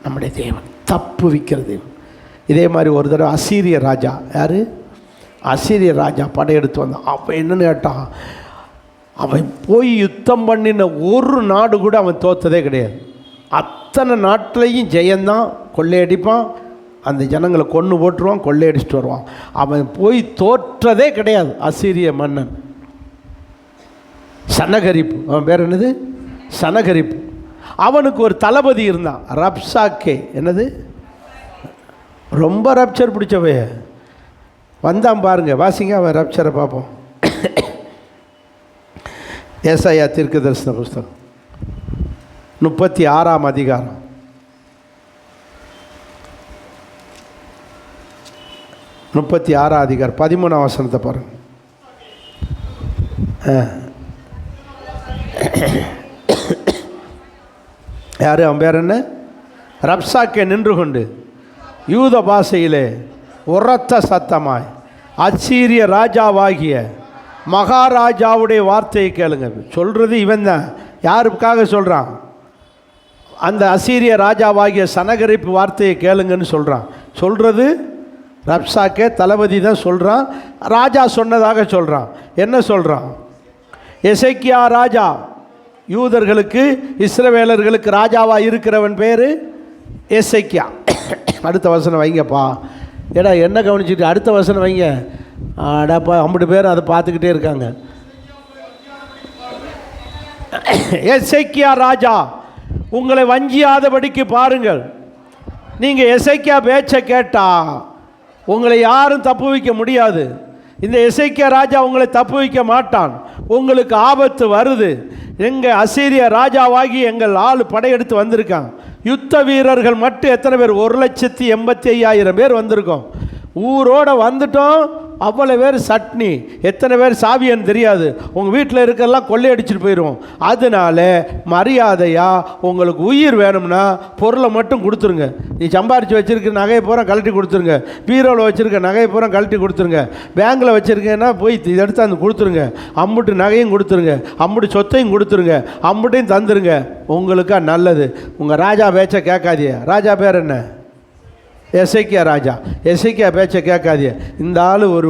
நம்முடைய தேவன் தப்புவிக்கிற தேவன். இதே மாதிரி ஒரு தடவை அசீரிய ராஜா, யார்? அசீரிய ராஜா படையெடுத்து வந்தான். அப்போ என்னன்னு கேட்டான், அவன் போய் யுத்தம் பண்ணின ஒரு நாடு கூட அவன் தோற்றதே கிடையாது. அத்தனை நாட்டிலையும் ஜெயந்தான். கொள்ளையடிப்பான், அந்த ஜனங்களை கொன்று போட்டுருவான், கொள்ளையடிச்சிட்டு வருவான். அவன் போய் தோற்றதே கிடையாது. அசீரிய மன்னன் சனகரிப்பு, அவன் பேர் என்னது? சனகரிப்பு. அவனுக்கு ஒரு தளபதி இருந்தான், ரப்சாக்கே. என்னது? ரொம்ப ரப்சர் பிடிச்சவே வந்தான் பாருங்க. வாசிங்க அவன் ரப்சரை பார்ப்போம். ஏசாயா தீர்க்கதரிசன புஸ்தகம் 36ஆம் அதிகாரம் 36ஆம் அதிகாரம் 13ஆம் வசனத்தை பாருங்க. யார்? அவன் பேர் என்ன? ரப்சாக்கே நின்று கொண்டு யூத பாஷையிலே உரத்த சத்தமாய் அசீரிய ராஜாவாகிய மகாராஜாவுடைய வார்த்தையை கேளுங்க. சொல்கிறது இவன் தான். யாருக்காக சொல்கிறான்? அந்த அசீரிய ராஜாவாகிய சனகரிப்பு வார்த்தையை கேளுங்கன்னு சொல்கிறான். சொல்கிறது ரப்சாக்கே தளபதி தான் சொல்கிறான். ராஜா சொன்னதாக சொல்கிறான். என்ன சொல்கிறான்? எசேக்கியா ராஜா, யூதர்களுக்கு இஸ்ரவேலர்களுக்கு ராஜாவாக இருக்கிறவன் பேர் எசேக்கியா. அடுத்த வசனம் வைங்கப்பா. ஏடா என்ன கவனிச்சுட்டு அடுத்த வசனம் வைங்க. அடாப்பா 50 பேர் அதை பார்த்துக்கிட்டே இருக்காங்க. எசேக்கியா ராஜா உங்களை வஞ்சியாதபடிக்கு பாருங்கள். நீங்கள் எசேக்கியா பேச்சை கேட்டா உங்களை யாரும் தப்பு வைக்க முடியாது. இந்த எசேக்கியா ராஜா உங்களை தப்பு வைக்க மாட்டான். உங்களுக்கு ஆபத்து வருது. எங்கள் அசீரிய ராஜாவாகி எங்கள் ஆள் படையெடுத்து வந்திருக்கான். யுத்த வீரர்கள் மட்டும் எத்தனை பேர்? 1,85,000 பேர் வந்திருக்கோம். ஊரோடு வந்துட்டோம். அவ்வளோ பேர் சட்னி. எத்தனை பேர் சாவியன்னு தெரியாது. உங்கள் வீட்டில் இருக்கிறதெல்லாம் கொள்ளையடிச்சிட்டு போயிடுவோம். அதனால மரியாதையாக உங்களுக்கு உயிர் வேணும்னா பொருளை மட்டும் கொடுத்துருங்க. நீ சம்பாரித்து வச்சுருக்க நகையை பூரா கழட்டி கொடுத்துருங்க. பீரோவில் வச்சுருக்க நகையை பூரா கழட்டி கொடுத்துருங்க. பேங்கில் வச்சுருக்கேன்னா போய் இதை எடுத்து அந்த கொடுத்துருங்க. அம்புட்டு நகையும் கொடுத்துருங்க, அம்புட்டு சொத்தையும் கொடுத்துருங்க, அம்புட்டையும் தந்துருங்க. உங்களுக்கா நல்லது. உங்கள் ராஜா பேச்சை கேட்காதீங்க. ராஜா பேர் என்ன? எசேக்கியா ராஜா. எசேக்கியா பேச்சை கேட்காதீங்க. இந்த ஆள் ஒரு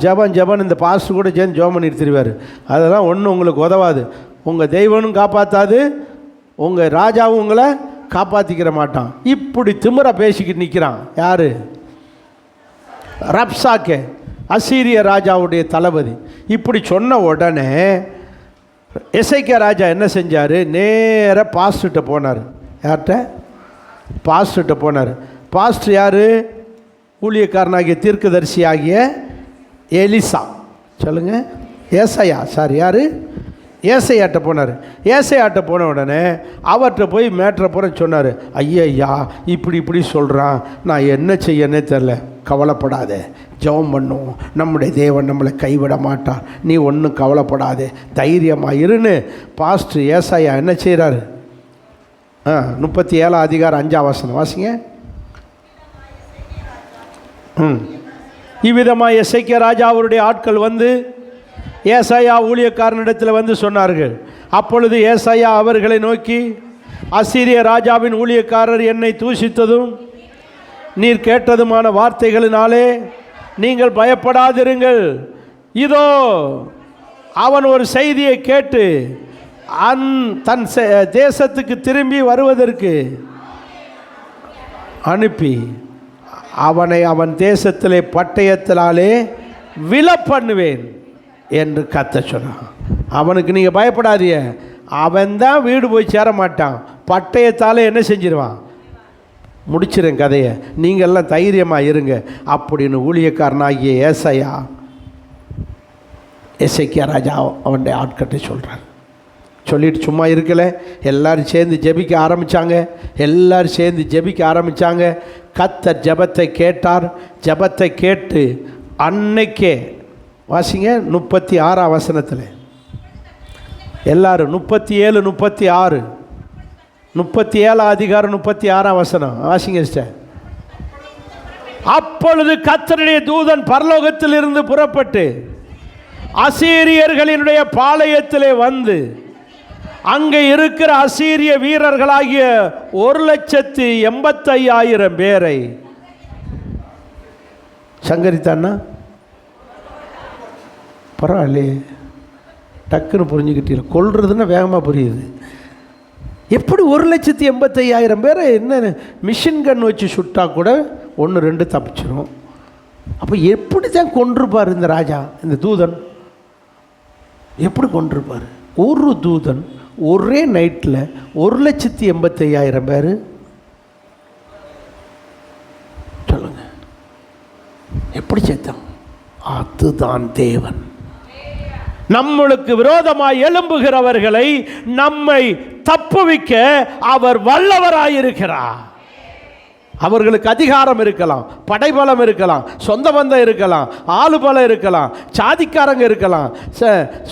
ஜபன் இந்த பாஸ்டர் கூட சேர்ந்து ஜோம் பண்ணிட்டு திருவார். அதெல்லாம் ஒன்றும் உங்களுக்கு உதவாது. உங்கள் தெய்வனும் காப்பாற்றாது, உங்கள் ராஜாவும் உங்களை காப்பாற்றிக்கிற மாட்டான். இப்படி திமிர பேசிக்கிட்டு நிற்கிறான். யார்? ரப்சாக்கே, அசீரிய ராஜாவுடைய தளபதி. இப்படி சொன்ன உடனே எசேக்கியா ராஜா என்ன செஞ்சார்? நேராக பாஸ்டர்கிட்ட போனார். யார்கிட்ட? பாஸ்டர்கிட்ட போனார். பாஸ்டர் யார்? ஊழியக்காரனாகிய தீர்க்கதரிசி ஆகிய எலிசா. சொல்லுங்கள், ஏசாயா. சார், யார்? ஏசையாட்ட போனார். ஏசையாட்ட போன உடனே அவர்கிட்ட போய் மேட்ரை பூரா சொன்னார். ஐயா இப்படி சொல்கிறான், நான் என்ன செய்யனே தெரில. கவலைப்படாதே, ஜெபம் பண்ணும், நம்முடைய தேவன் நம்மளை கைவிட மாட்டார், நீ ஒன்றும் கவலைப்படாதே, தைரியமாக இருன்னு பாஸ்டர் ஏசாயா என்ன செய்கிறாரு? 37 அதிகாரம் 5 வசனம் வாசிங்க. இவ்விதமாக எசேக்கியா ராஜா அவருடைய ஆட்கள் வந்து ஏசாயா ஊழியக்காரனிடத்தில் வந்து சொன்னார்கள். அப்பொழுது ஏசாயா அவர்களை நோக்கி, அசீரிய ராஜாவின் ஊழியக்காரர் என்னை தூஷித்ததும் நீர் கேட்டதுமான வார்த்தைகளினாலே நீங்கள் பயப்படாதிருங்கள். இதோ அவன் ஒரு செய்தியை கேட்டு தன் தேசத்துக்கு திரும்பி வருவதற்கு அனுப்பி அவனை அவன் தேசத்திலே பட்டயத்தினாலே விழ பண்ணுவேன் என்று கர்த்தர் சொன்னான். அவனுக்கு நீங்கள் பயப்படாதீங்க, அவன் தான் வீடு போய் சேர மாட்டான், பட்டயத்தால் என்ன செஞ்சிருவான்? முடிச்சிருங்க கதையை, நீங்கள்லாம் தைரியமாக இருங்க அப்படின்னு ஊழியக்காரனாகிய ஏசாயா எசேக்கியா ராஜா அவனுடைய ஆட்கிட்ட சொல்கிறார். சொல்லிட்டு சும்மா இருக்கலை, எல்லோரும் சேர்ந்து ஜெபிக்க ஆரம்பித்தாங்க. எல்லோரும் சேர்ந்து ஜெபிக்க ஆரம்பித்தாங்க. கர்த்தர் ஜெபத்தை கேட்டார். ஜெபத்தை கேட்டு அன்னைக்கே வாசிங்க 36 வசனத்தில் எல்லாரும் 37 36 37 அதிகாரம் 36 வசனம் வாசிங்க சிஸ்டர். அப்பொழுது கர்த்தருடைய தூதன் பரலோகத்தில் இருந்து புறப்பட்டு அசீரியர்களினுடைய பாளையத்திலே வந்து அங்கே இருக்கிற அசீரிய வீரர்களாகிய 1,85,000 பேரை சங்கரித்தான்னா. பரவாயில்லையே, டக்குன்னு புரிஞ்சுக்கிட்டீங்க. கொல்றதுன்னா வேகமாக புரியுது. எப்படி 1,85,000 பேரை என்ன மிஷின் கன் வச்சு சுட்டா கூட 1-2 தப்பிச்சிடும். அப்போ எப்படி தான் கொன்றிருப்பார் இந்த ராஜா, இந்த தூதன் எப்படி கொன்றிருப்பார்? ஒரு தூதன் ஒரே நைட்டில் 1,85,000 பேர். சொல்லுங்க, எப்படி சேர்த்தான்? அதுதான் தேவன். நம்மளுக்கு விரோதமாய் எழும்புகிறவர்களை நம்மை தப்புவிக்க அவர் வல்லவராயிருக்கிறார். அவர்களுக்கு அதிகாரம் இருக்கலாம், படைபலம் இருக்கலாம், சொந்த பந்தம் இருக்கலாம், ஆளுபலம் இருக்கலாம், சாதிக்காரங்க இருக்கலாம்,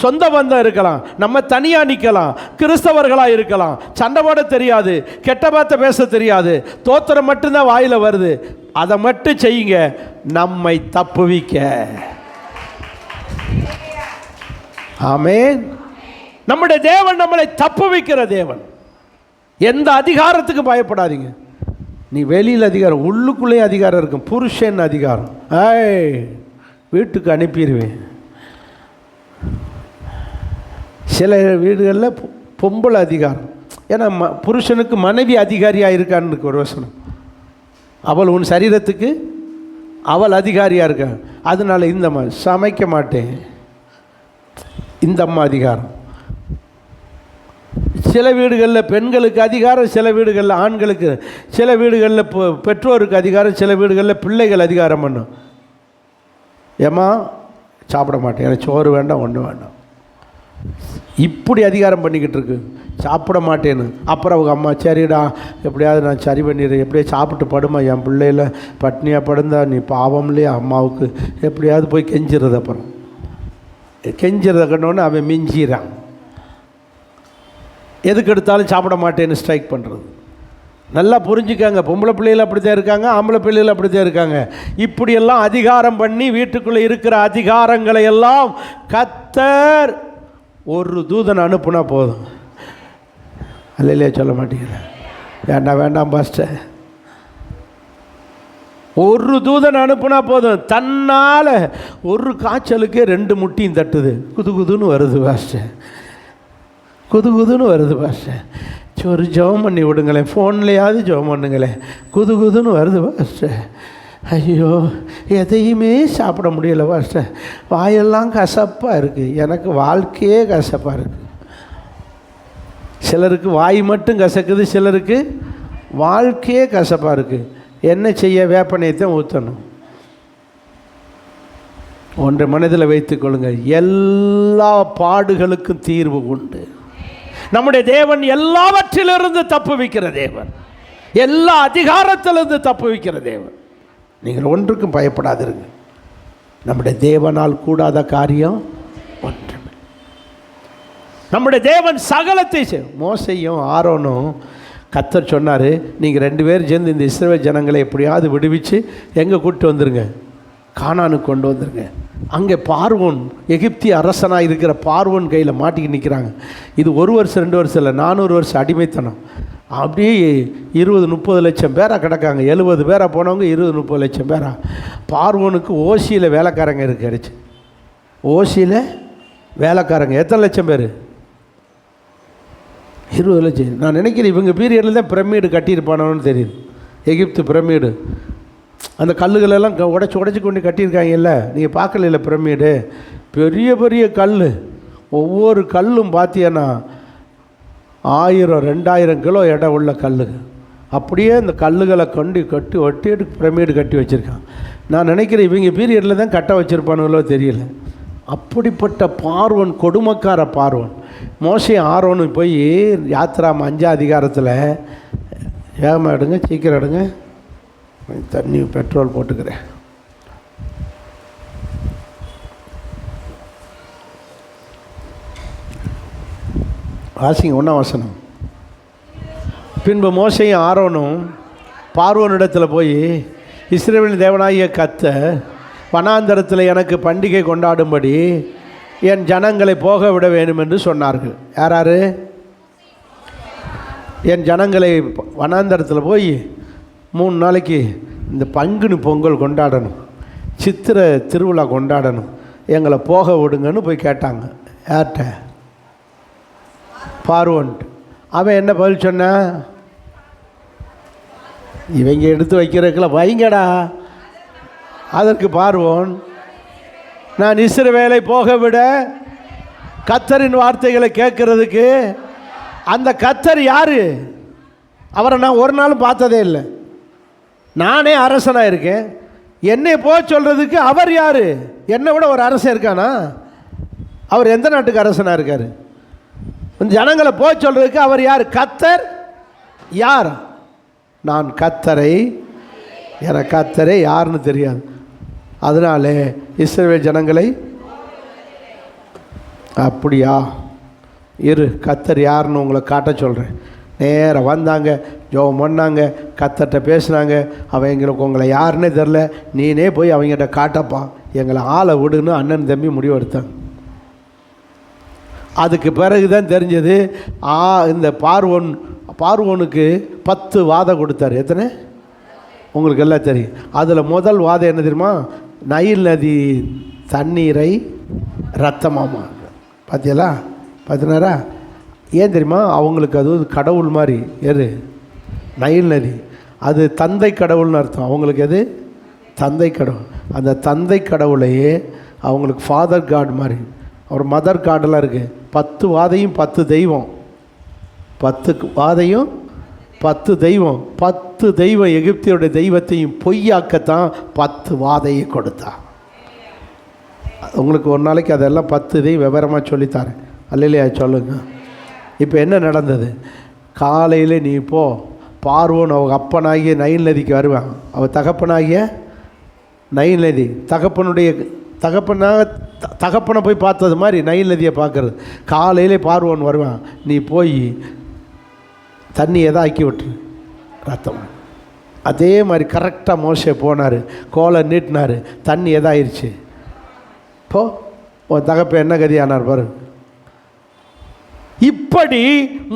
சொந்த பந்தம் இருக்கலாம், நம்ம தனியாக நிற்கலாம், கிறிஸ்தவர்களாக இருக்கலாம், சண்டை போட தெரியாது, கெட்ட வார்த்தை பேச தெரியாது, தோத்திரம் மட்டும்தான் வாயில் வருது. அதை மட்டும் செய்யுங்க, நம்மை தப்புவிக்க. ஆமென். நம்முடைய தேவன் நம்மளை தப்புவிக்கிற தேவன். எந்த அதிகாரத்துக்கு பயப்படாதீங்க. நீ வெளியில் அதிகாரம், உள்ளுக்குள்ளே அதிகாரம் இருக்கும். புருஷன் அதிகாரம், வீட்டுக்கு அனுப்பிடுவேன். சில வீடுகளில் பொம்பளை அதிகாரம். ஏன்னா புருஷனுக்கு மனைவி அதிகாரியாக இருக்கான்னு ஒரு வசனம். அவள் உன் சரீரத்துக்கு அவள் அதிகாரியாக இருக்கா. அதனால இந்த சமைக்க மாட்டேன், இந்த அம்மா அதிகாரம். சில வீடுகளில் பெண்களுக்கு அதிகாரம், சில வீடுகளில் ஆண்களுக்கு, சில வீடுகளில் பெற்றோருக்கு அதிகாரம், சில வீடுகளில் பிள்ளைகள் அதிகாரம் பண்ணும். ஏம்மா சாப்பிட மாட்டேன், எனக்கு சோறு வேண்டாம், ஒன்று வேண்டாம், இப்படி அதிகாரம் பண்ணிக்கிட்டு இருக்கு. சாப்பிட மாட்டேன்னு. அப்புறம் அவங்க அம்மா, சரிடா எப்படியாவது நான் சரி பண்ணிடுறேன், எப்படியா சாப்பிட்டு படுமா, என் பிள்ளையில பட்னியாக படுந்தா நீ பாவம் இல்லையா அம்மாவுக்கு, எப்படியாவது போய் கெஞ்சிறது. அப்புறம் கெஞ்சிறத கண்டோன்னு அவன் மிஞ்சிறான். எதுக்கு எடுத்தாலும் சாப்பிட மாட்டேன்னு ஸ்ட்ரைக் பண்ணுறது. நல்லா புரிஞ்சுக்காங்க, பொம்பளை பிள்ளைகள் அப்படித்தான் இருக்காங்க, ஆம்பளை பிள்ளைகள் அப்படித்தான் இருக்காங்க. இப்படியெல்லாம் அதிகாரம் பண்ணி வீட்டுக்குள்ளே இருக்கிற அதிகாரங்களை எல்லாம் கர்த்தர் ஒரு தூதன் அனுப்புனா போதும். அல்லையா சொல்ல மாட்டேங்கிற, வேண்டாம் வேண்டாம் பாஸ்டர், ஒரு தூதன் அனுப்புனா போதும். தன்னால் ஒரு காய்ச்சலுக்கே 2 முட்டியும் தட்டுது, குது குதுன்னு வருது பாஸ்டர், குது குதுன்னு வருது பாஸ்டர். ஒரு ஜெபம் பண்ணி விடுங்களேன், ஃபோன்லையாவது ஜெபம் பண்ணுங்களேன், குது குதுன்னு வருது பாஸ்டர். ஐயோ எதையுமே சாப்பிட முடியலை பாஸ்டர், வாயெல்லாம் கசப்பாக இருக்குது, எனக்கு வாழ்க்கையே கசப்பாக இருக்குது. சிலருக்கு வாய் மட்டும் கசக்குது, சிலருக்கு வாழ்க்கையே கசப்பாக இருக்குது. என்ன செய்ய? வேப்பனையத்தை ஊற்றணும். ஒன்றை மனதில் வைத்துக் கொள்ளுங்கள், எல்லா பாடுகளுக்கும் தீர்வு உண்டு. நம்முடைய தேவன் எல்லாவற்றிலிருந்து தப்புவிக்கிற தேவன், எல்லா அதிகாரத்திலிருந்து தப்புவிக்கிற தேவன். நீங்கள் ஒன்றுக்கும் பயப்படாதிருங்க. நம்முடைய தேவனால் கூடாத காரியம் ஒன்றுமே. நம்முடைய தேவன் சகலத்தை மோசையும் ஆரோனும் கர்த்தர் சொன்னார், நீங்கள் 2 பேரும் சேர்ந்து இந்த இஸ்ரவேல் ஜனங்களை எப்படியாவது விடுவிச்சு எங்கே கூப்பிட்டு வந்துருங்க, கானானுக்கு கொண்டு வந்துருங்க. அங்கே பார்வோன், எகிப்திய அரசனாக இருக்கிற பார்வோன் கையில் மாட்டிக்கிட்டு நிற்கிறாங்க. இது 1 வருஷம் 2 வருஷம் இல்லை, 400 வருஷம் அடிமைத்தனம். அப்படியே 20-30 லட்சம் பேராக கிடக்காங்க. 70 பேராக போனவங்க 20-30 லட்சம் பேரா. பார்வோனுக்கு ஓசியில் வேலைக்காரங்க இருக்காருச்சு. ஓசியில் வேலைக்காரங்க எத்தனை லட்சம் பேர்? 20 லட்சம். நான் நினைக்கிறேன் இவங்க பீரியடில் தான் பிரமிடு கட்டியிருப்பானோன்னு தெரியுது. எகிப்து பிரமிடு, அந்த கல்லுகளெல்லாம் உடச்சி கொண்டு கட்டியிருக்காங்கல்ல, நீங்கள் பார்க்கல பிரமிடு, பெரிய பெரிய கல். ஒவ்வொரு கல்லும் பார்த்தீங்கன்னா 1000-2000 கிலோ எடை உள்ள கல். அப்படியே இந்த கல்லுகளை கொண்டு கட்டி ஒட்டி பிரமிடு கட்டி வச்சுருக்கான். நான் நினைக்கிறேன் இவங்க பீரியடில் தான் கட்ட வச்சுருப்பானுங்களோ தெரியல. அப்படிப்பட்ட பார்வன், கொடுமைக்கார பார்வன். மோசே ஆரோன்னு போய் யாத்திராம 5ஆம் அதிகாரத்தில், வேகமாக எடுங்க, சீக்கிரம் எடுங்க, தண்ணி பெட்ரோல் போட்டுக்கிறேன். வாசிங்க 1ஆம் வசனம். பின்பு மோசேயும் ஆரோனும் பார்வோனிடத்தில் போய், இஸ்ரவேலின் தேவனாகிய கர்த்தர் வனாந்தரத்தில் எனக்கு பண்டிகை கொண்டாடும்படி என் ஜனங்களை போக விட வேண்டும் என்று சொன்னார்கள். யாராரு? என் ஜனங்களை வனாந்தரத்தில் போய் 3 நாளைக்கு இந்த பங்குனி பொங்கல் கொண்டாடணும், சித்திரை திருவிழா கொண்டாடணும், எங்களை போக விடுங்கன்னு போய் கேட்டாங்க. யார்கிட்ட? பார்வோன்ட்டு. அவன் என்ன பதில் சொன்னான்? இவங்க எடுத்து வைக்கிறதுக்குள்ள வைங்கடா. அதற்கு பார்வோன், நான் இஸ்ரவேலை போக விட கர்த்தரின் வார்த்தைகளை கேட்கறதுக்கு, அந்த கர்த்தர் யாரு? அவரை நான் ஒரு நாளும் பார்த்ததே இல்லை, நானே அரசனாக இருக்கேன், என்னை போக சொல்கிறதுக்கு அவர் யார்? என்னை விட ஒரு அரசன் இருக்கானா? அவர் எந்த நாட்டுக்கு அரசனாக இருக்கார்? ஜனங்களை போக சொல்கிறதுக்கு அவர் யார்? கர்த்தர் யார்? நான் கர்த்தரை எனக்கு கர்த்தரே யாருன்னு தெரியாது. அதனாலே இஸ்ரவேல் ஜனங்களை, அப்படியா இரு, கர்த்தர் யாருன்னு உங்களை காட்ட சொல்கிறேன். நேராக வந்தாங்க, ஜெபம் பண்ணாங்க, கர்த்தர்கிட்ட பேசுனாங்க. அவன் எங்களுக்கு உங்களை யாருன்னே தெரில, நீனே போய் அவங்ககிட்ட காட்டப்பா, எங்களை ஆளை விடுன்னு அண்ணன் தம்பி முடிவெடுத்தாங்க. அதுக்கு பிறகு தான் தெரிஞ்சது, இந்த பார்வோனுக்கு 10 வாதம் கொடுத்தார். எத்தனை உங்களுக்கு எல்லாம் தெரியும். அதில் முதல் வாதம் என்ன தெரியுமா? நைல் நதி தண்ணீரை ரத்தமாமா. பார்த்தீங்களா? பார்த்தினாரா? ஏன் தெரியுமா? அவங்களுக்கு அது கடவுள் மாதிரி. எது? நைல் நதி. அது தந்தை கடவுள்னு அர்த்தம். அவங்களுக்கு எது? தந்தை கடவுள். அந்த தந்தை கடவுளையே அவங்களுக்கு ஃபாதர் காட் மாதிரி. அவர் மதர் காடெல்லாம் இருக்குது. 10 வாதையும் 10 தெய்வம், 10 வாதையும் 10 தெய்வம், 10 தெய்வம் எகிப்தியோடைய தெய்வத்தையும் பொய்யாக்கத்தான் 10 வாதையை கொடுத்தா. உங்களுக்கு ஒரு நாளைக்கு அதெல்லாம் 10 இதையும் விவரமாக சொல்லித்தாரேன். அல்லையா? சொல்லுங்க. இப்போ என்ன நடந்தது? காலையில் நீ போ, பார்வோன் அவங்க அப்பனாகிய நைல் நதிக்கு வருவான். அவள் தகப்பனாகிய நைல் நதி, தகப்பனை போய் பார்த்தது மாதிரி நைல் நதியை பார்க்குறது. காலையிலே பார்வோன் வருவான். நீ போய் தண்ணி எதா ஆக்கி விட்டுரு, ரத்தம். அதே மாதிரி கரெக்டாக மோசே போனார், கோலை நீட்டினார், தண்ணி எதாயிருச்சு. போ, உன் தகப்ப என்ன கதி ஆனார் பாரு. இப்படி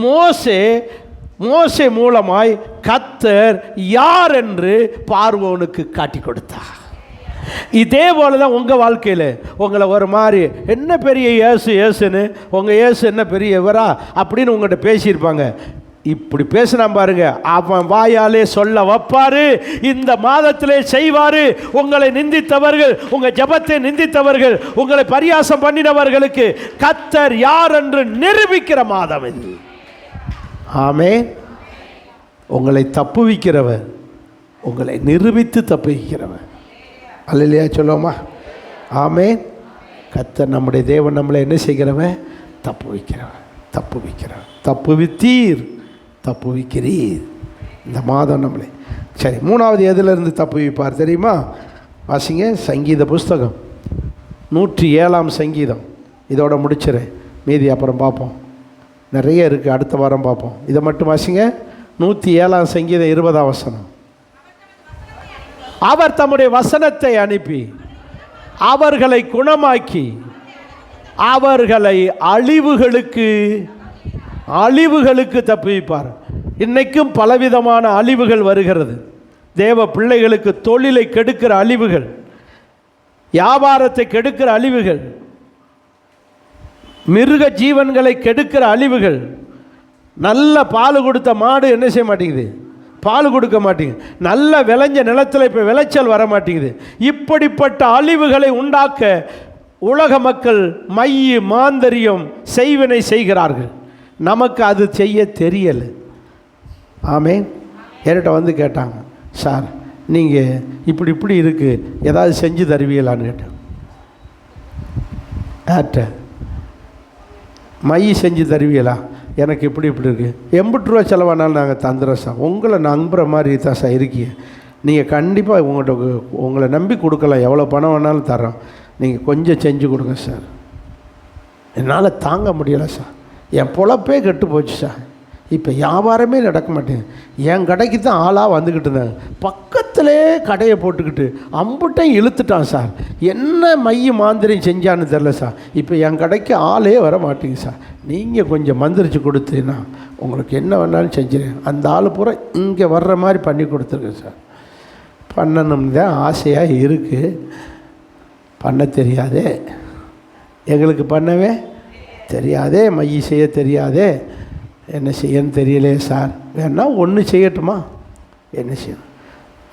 மோசே மூலமாய் கர்த்தர் யார் என்று பார்வோனுக்கு காட்டி கொடுத்தார். இதே போல தான் உங்கள் வாழ்க்கையில் உங்களை ஒரு மாதிரி என்ன பெரிய ஏசுன்னு, உங்கள் ஏசு என்ன பெரியவரா அப்படின்னு உங்கள்கிட்ட பேசியிருப்பாங்க. இப்படி பேசினா பாருங்க, அவன் வாயாலே சொல்ல வைப்பாரு, இந்த மாதத்திலே செய்வாரு. உங்களை நிந்தித்தவர்கள், உங்கள் ஜெபத்தை நிந்தித்தவர்கள், உங்களை பரியாசம் பண்ணினவர்களுக்கு கர்த்தர் யார் என்று நிரூபிக்கிற மாதம் இது. ஆமென். உங்களை தப்புவிக்கிறவர், உங்களை நிரூபித்து தப்புவிக்கிறவர். அல்லேலூயா சொல்லுவோமா? ஆமென். கர்த்தர் நம்முடைய தேவன் நம்மளை என்ன செய்கிறவன்? தப்புவிக்கிறவன். தப்புவித்தீர், தப்புவிக்கிறீர். இந்த மாதம் நம்மளை. சரி, 3வது எதிலிருந்து தப்புவிப்பார் தெரியுமா? வாசிங்க சங்கீத புஸ்தகம் 107ஆம் சங்கீதம். இதோட முடிச்சிடறேன், மீதி அப்புறம் பார்ப்போம். நிறைய இருக்குது, அடுத்த வாரம் பார்ப்போம். இதை மட்டும் வாசிங்க. 107ஆம் சங்கீதம் 20ஆம் வசனம். அவர் தம்முடைய வசனத்தை அனுப்பி அவர்களை குணமாக்கி அவர்களை அழிவுகளுக்கு தப்புவிப்பார். இன்னைக்கும் பலவிதமான அழிவுகள் வருகிறது. தேவ பிள்ளைகளுக்கு தொழிலை கெடுக்கிற அழிவுகள், வியாபாரத்தை கெடுக்கிற அழிவுகள், மிருக ஜீவன்களை கெடுக்கிற அழிவுகள். நல்ல பால் கொடுத்த மாடு என்ன செய்ய மாட்டேங்குது? பால் கொடுக்க மாட்டேங்குது. நல்ல விளைஞ்ச நிலத்தில் இப்போ விளைச்சல் வர மாட்டேங்குது. இப்படிப்பட்ட அழிவுகளை உண்டாக்க உலக மக்கள் மாந்தரியம் செய்வினை செய்கிறார்கள். நமக்கு அது செய்ய தெரியலை. ஆமென். என்கிட்ட வந்து கேட்டாங்க, சார் நீங்கள் இப்படி இருக்குது, ஏதாவது செஞ்சு தருவீங்களான்னு கேட்டேன். யார்கிட்ட? செஞ்சு தருவீங்களா? எனக்கு இப்படி இருக்குது, 80 ரூபா செலவானாலும் நாங்கள் தந்துடுறோம் சார். உங்களை நம்புகிற மாதிரி தான் சார் இருக்கீங்க. நீங்கள் கண்டிப்பாக உங்களை நம்பி கொடுக்கலாம், எவ்வளோ பணம் வேணாலும் தரோம், நீங்கள் கொஞ்சம் செஞ்சு கொடுங்க சார். என்னால் தாங்க முடியலை சார், என் பொழப்பே கெட்டு போச்சு சார். இப்போ வியாபாரமே நடக்க மாட்டேங்குது. என் கடைக்கு தான் ஆளாக வந்துக்கிட்டு இருந்தாங்க, பக்கத்திலே கடையை போட்டுக்கிட்டு அம்புட்டையும் இழுத்துட்டான் சார். என்ன மாந்திரியம் செஞ்சான்னு தெரில சார். இப்போ என் கடைக்கு ஆளே வர மாட்டேங்க சார். நீங்கள் கொஞ்சம் மந்திரிச்சு கொடுத்தீங்கன்னா உங்களுக்கு என்ன வேணாலும் செஞ்சுருங்க. அந்த ஆள் பூரா இங்கே வர்ற மாதிரி பண்ணி கொடுத்துருங்க சார். பண்ணணும்னு தான் ஆசையாக இருக்குது, பண்ண தெரியாதே, எங்களுக்கு பண்ணவே தெரியாதே, செய்ய தெரியாதே, என்ன செய்யன்னு தெரியலையே சார். வேணா ஒன்று செய்யட்டுமா? என்ன செய்யணும்?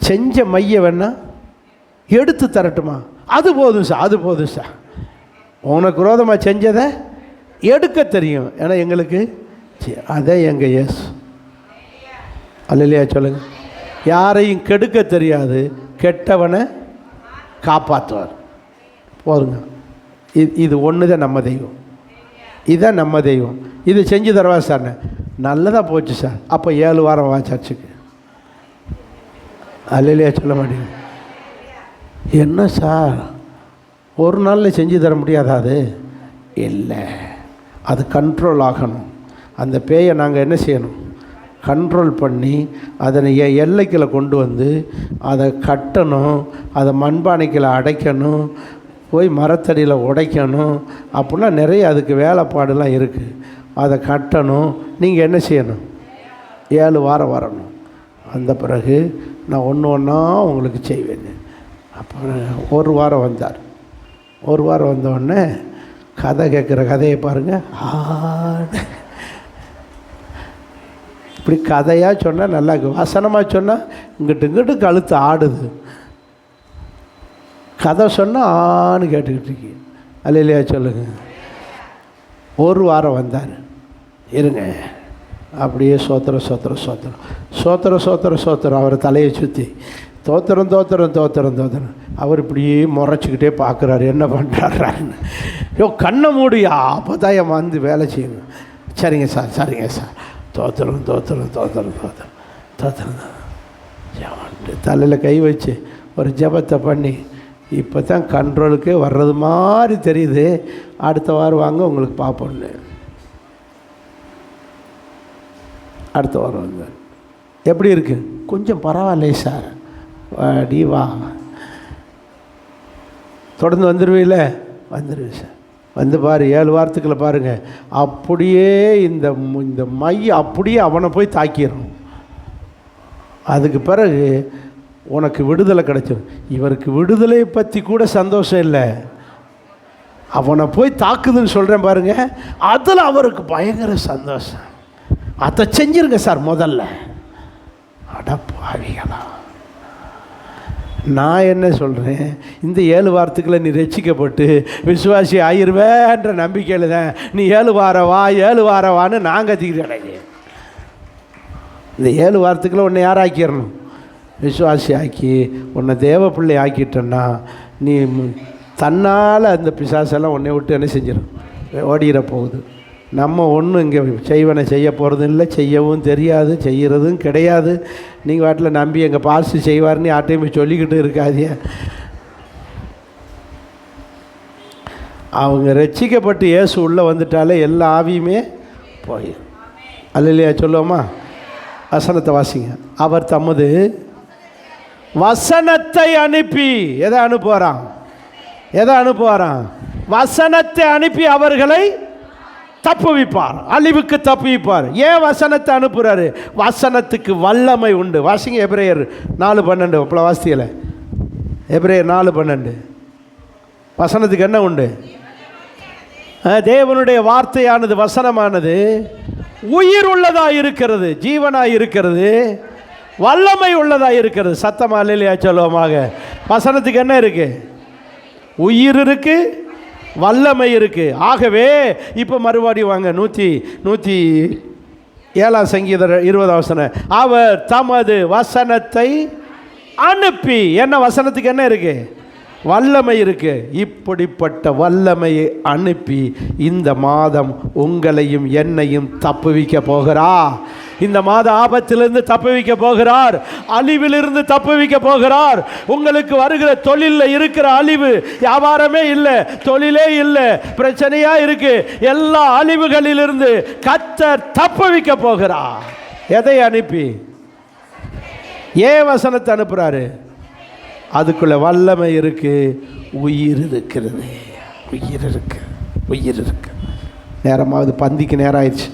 செஞ்ச வேணா எடுத்து தரட்டுமா? அது போதும் சார், அது போதும் சார். உனக்கு விரோதமாக செஞ்சதை எடுக்க தெரியும், ஏன்னா எங்களுக்கு அதே எங்கள் இயேசு. அல்லேலூயா சொல்லுங்கள். யாரையும் கெடுக்க தெரியாது, கெட்டவனை காப்பாற்றுவார். போதுங்க. இது ஒன்று தான் நம்ம தெய்வம், இதுதான் நம்ம தெய்வம். இது செஞ்சு தரவா சார்? நல்லதாக போச்சு சார். அப்போ 7 வாரம் வா சர்ச்சுக்கு. அல்லையா சொல்ல மாட்டீங்க. என்ன சார் ஒரு நாளில் செஞ்சு தர முடியாதா? அது இல்லை, அது கண்ட்ரோல் ஆகணும். அந்த பேயை நாங்கள் என்ன செய்யணும்? கண்ட்ரோல் பண்ணி அதனை எல்லைக்குள்ளே கொண்டு வந்து அதை கட்டணும், அதை மண்பானைக்குள்ளே அடைக்கணும், போய் மரத்தடியில் உடைக்கணும். அப்படின்னா நிறைய அதுக்கு வேலைப்பாடுலாம் இருக்குது. அதை கட்டணும். நீங்கள் என்ன செய்யணும்? 7 வாரம் வரணும். அந்த பிறகு நான் ஒன்று ஒன்றா உங்களுக்கு செய்வேன். அப்புறம் 1 வாரம் வந்தார். 1 வாரம் வந்தோடனே கதை கேட்குற கதையை பாருங்கள். இப்படி கதையாக சொன்னால் நல்லா இருக்கு, வசனமாக சொன்னால் இங்கிட்டு கழுத்து ஆடுது. கதை சொன்னால் ஆன்னு கேட்டுக்கிட்டு இருக்கீங்க. அல்லையா சொல்லுங்கள். 1 வாரம் வந்தார். இருங்க அப்படியே சோத்திரம் சோத்திரம் சோத்திரம் சோத்திரம் சோத்திரம் சோத்திரம் அவரை தலையை சுற்றி தோத்திரம் தோத்திரம் தோத்திரம் தோத்திரம். அவர் இப்படியே முறைச்சிக்கிட்டே பார்க்குறாரு, என்ன பண்ணுறாருன்னு. கண்ணை மூடியா, அப்போ தான் என் வந்து வேலை செய்யணும். சரிங்க சார், சரிங்க சார், தோத்திரம் தோத்திரம் தோத்திரம் தோத்திரம் தோத்திரம் தான் தலையில் கை வச்சு ஒரு ஜெபத்தை பண்ணி இப்போ தான் கண்ட்ரோலுக்கே வர்றது மாதிரி தெரியுது. அடுத்த வாரம் வாங்க உங்களுக்கு பார்ப்போன்னு. அடுத்த வாரம் வந்தார். எப்படி இருக்கு? கொஞ்சம் பரவாயில்லை சார். வாடி வா, தொடர்ந்து வந்துடுவீல்ல? வந்துடுவேன் சார். வந்து பாரு, 7 வாரத்துக்குள்ள பாருங்கள், அப்படியே இந்த மை அப்படியே அவனை போய் தாக்கிடும். அதுக்கு பிறகு உனக்கு விடுதலை கிடைச்சிடும். இவருக்கு விடுதலை பற்றி கூட சந்தோஷம் இல்லை, அவனை போய் தாக்குதுன்னு சொல்கிறேன் பாருங்க, அதில் அவருக்கு பயங்கர சந்தோஷம். அதை செஞ்சிருங்க சார் முதல்ல. அடப்பாவிகளா, நான் என்ன சொல்கிறேன், இந்த 7 வாரத்துக்குள்ள நீ ரட்சிக்கப்பட்டு விசுவாசி ஆயிடுவேன்ற நம்பிக்கையில் தான் நீ 7 வாரம் வா 7 வாரம் வான்னு நான் கத்திக்கிறேன். இந்த 7 வாரத்துக்குள்ள உன்னை யார் ஆக்கிடணும்? விசுவாசி ஆக்கி உன்னை தேவ பிள்ளை ஆக்கிட்டேன்னா நீ தன்னால் அந்த பிசாசெல்லாம் உன்னை விட்டு என்ன செஞ்சிடும்? ஓடிட போகுது. நம்ம ஒன்றும் இங்கே செய்வனை செய்ய போகிறதும் இல்லை, செய்யவும் தெரியாது, செய்கிறதும் கிடையாது. நீங்கள் வாட்டில் நம்பி எங்கள் பாஸ்ட் செய்வார்னு யார்ட்டையும் போய் சொல்லிக்கிட்டு இருக்காதிய. அவங்க ரட்சிக்கப்பட்டு இயேசு உள்ளே வந்துட்டாலே எல்லா ஆவியுமே போய். அல்லையா சொல்லுவோமா? வசனத்தை வாசிங்க. அவர் தமது வசனத்தை அனுப்பி எதை அனுப்புவாராம்? எதை அனுப்புவாராம்? வசனத்தை அனுப்பி அவர்களை தப்புவிப்பார், அழிவுக்கு தப்புவிப்பார். ஏன் வசனத்தை அனுப்புகிறாரு? வசனத்துக்கு வல்லமை உண்டு. வாசிங்க எபிரேயர் 4:12. அப்போ வாசிக்கல? எபிரேயர் 4:12. வசனத்துக்கு என்ன உண்டு? தேவனுடைய வார்த்தையானது, வசனமானது உயிர் உள்ளதாக இருக்கிறது, ஜீவனாக இருக்கிறது, வல்லமை உள்ளதாக இருக்கிறது. சத்தமா இல்லையா சொல்லுவோமாக? வசனத்துக்கு என்ன இருக்கு? உயிர் இருக்கு, வல்லமை இருக்கு. ஆகவே இப்போ மறுபடியும் வாங்க 107 சங்கீதம் 20 வசனம். அவர் தமது வசனத்தை அனுப்பி, என்ன வசனத்துக்கு என்ன இருக்கு? வல்லமை இருக்கு. இப்படிப்பட்ட வல்லமையை அனுப்பி இந்த மாதம் உங்களையும் என்னையும் தப்புவிக்க போகிறார். இந்த மாத ஆபத்திலிருந்து தப்புவிக்க போகிறார், அழிவிலிருந்து தப்புவிக்க போகிறார். உங்களுக்கு வருகிற தொழிலில் இருக்கிற அழிவு, வியாபாரமே இல்லை, தொழிலே இல்லை, பிரச்சனையா இருக்கு, எல்லா அழிவுகளிலிருந்து கர்த்தர் தப்புவிக்க போகிறார். எதை அனுப்பி? ஏன் வசனத்தை அனுப்புறாரு? அதுக்குள்ள வல்லமை இருக்கு, உயிர் இருக்கிறது. உயிர் இருக்கு, உயிர் இருக்கு. நேரமாவது, பந்திக்கு நேரம் ஆயிடுச்சு.